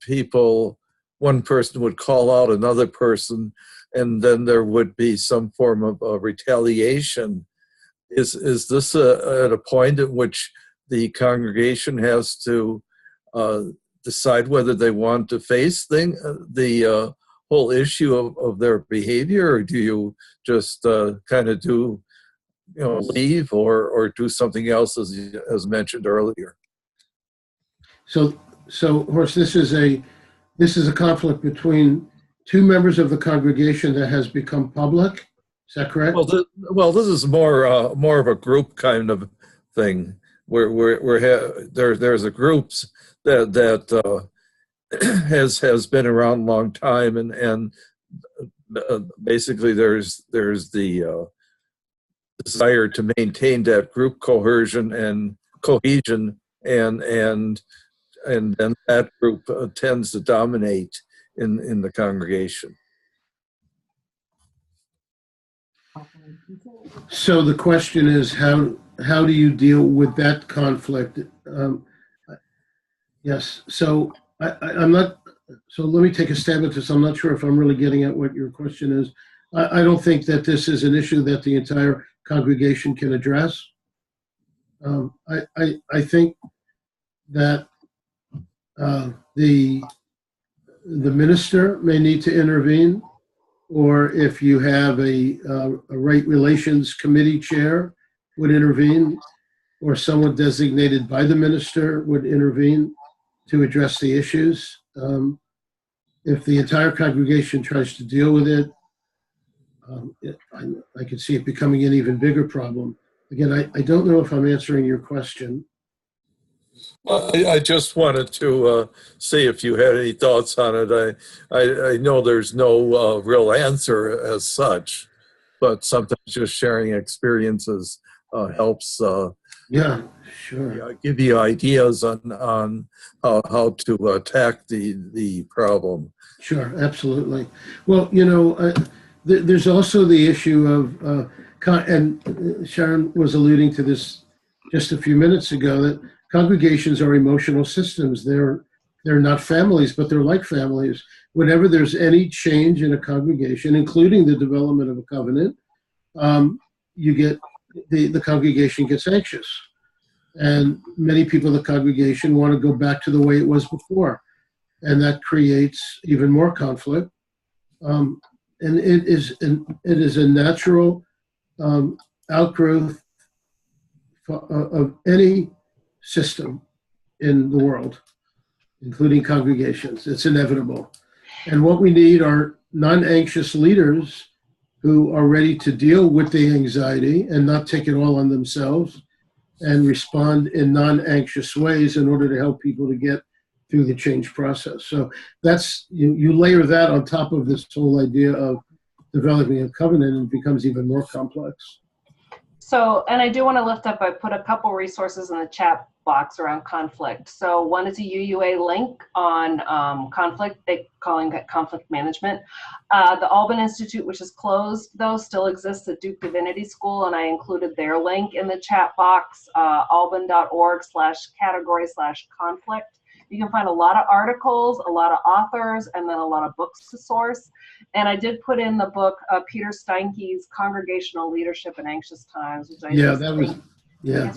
one person would call out another person, and then there would be some form of retaliation, is this at a point at which the congregation has to decide whether they want to face the whole issue of their behavior, or do you just kind of leave or do something else as mentioned earlier? So Horst, this is a conflict between two members of the congregation that has become public. Is that correct? Well, this is more of a group kind of thing where there's a group that has been around a long time, and basically there's the desire to maintain that group cohesion, and then that group tends to dominate in the congregation. So the question is, how do you deal with that conflict? Yes. So I'm not. So let me take a stab at this. I'm not sure if I'm really getting at what your question is. I don't think that this is an issue that the entire congregation can address. I think that the minister may need to intervene, or if you have a rate relations committee chair would intervene, or someone designated by the minister would intervene to address the issues. If the entire congregation tries to deal with it, I could see it becoming an even bigger problem. Again, I don't know if I'm answering your question. I just wanted to see if you had any thoughts on it. I know there's no real answer as such, but sometimes just sharing experiences helps Yeah, sure. give you ideas on how to attack the problem. Sure, absolutely. Well, there's also the issue of, and Sharon was alluding to this just a few minutes ago, that congregations are emotional systems. They're not families, but they're like families. Whenever there's any change in a congregation, including the development of a covenant, you get the congregation gets anxious, and many people in the congregation want to go back to the way it was before, and that creates even more conflict. And it is a natural outgrowth of any system in the world, including congregations. It's inevitable. And what we need are non-anxious leaders who are ready to deal with the anxiety and not take it all on themselves, and respond in non-anxious ways in order to help people to get through the change process. So that's, you layer that on top of this whole idea of developing a covenant, and it becomes even more complex. So, and I do want to lift up, I put a couple resources in the chat box around conflict. So one is a UUA link on conflict, they're calling it conflict management. The Alban Institute, which is closed though, still exists at Duke Divinity School, and I included their link in the chat box, alban.org/category/conflict. You can find a lot of articles, a lot of authors, and then a lot of books to source. And I did put in the book, Peter Steinke's Congregational Leadership in Anxious Times, which I That's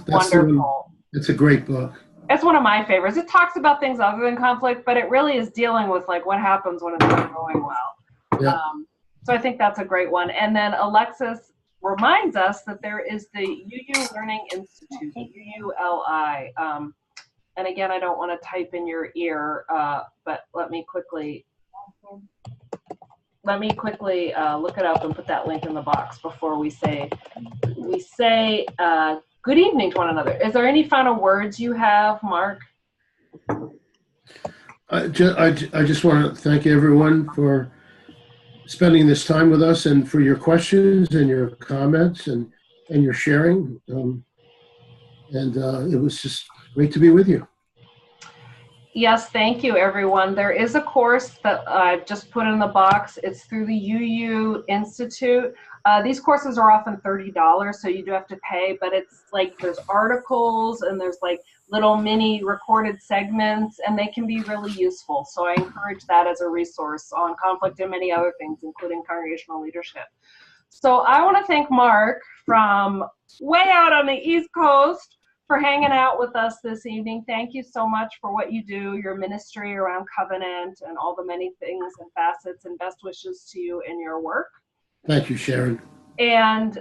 wonderful. It's a great book. It's one of my favorites. It talks about things other than conflict, but it really is dealing with like what happens when it's not going well. Yeah. So I think that's a great one. And then Alexis reminds us that there is the UU Learning Institute, UULI. And again, I don't want to type in your ear, but let me quickly look it up and put that link in the box before we say good evening to one another. Is there any final words you have, Mark? I just want to thank everyone for spending this time with us, and for your questions and your comments and your sharing. It was just great to be with you. Yes, thank you, everyone. There is a course that I've just put in the box. It's through the UU Institute. These courses are often $30, so you do have to pay, but it's like there's articles and there's like little mini recorded segments, and they can be really useful. So I encourage that as a resource on conflict and many other things, including congregational leadership. So I want to thank Mark from way out on the East Coast for hanging out with us this evening. Thank you so much for what you do, your ministry around covenant and all the many things and facets, and best wishes to you in your work. Thank you, Sharon. And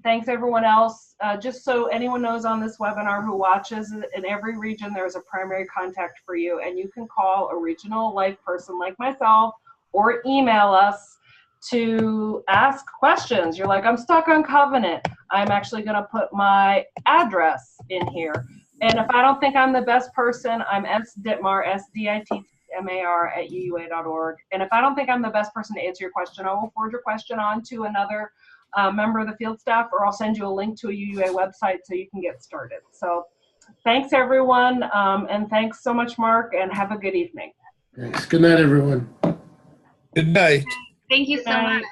thanks everyone else. Just so anyone knows on this webinar who watches, in every region there's a primary contact for you, and you can call a regional life person like myself or email us to ask questions. You're like, I'm stuck on covenant. I'm actually going to put my address in here. And if I don't think I'm the best person, I'm sdittmar, SDITMAR at UUA.org. And if I don't think I'm the best person to answer your question, I will forward your question on to another member of the field staff, or I'll send you a link to a UUA website so you can get started. So thanks everyone. And thanks so much, Mark, and have a good evening. Thanks. Good night, everyone. Good night. Thank you so much.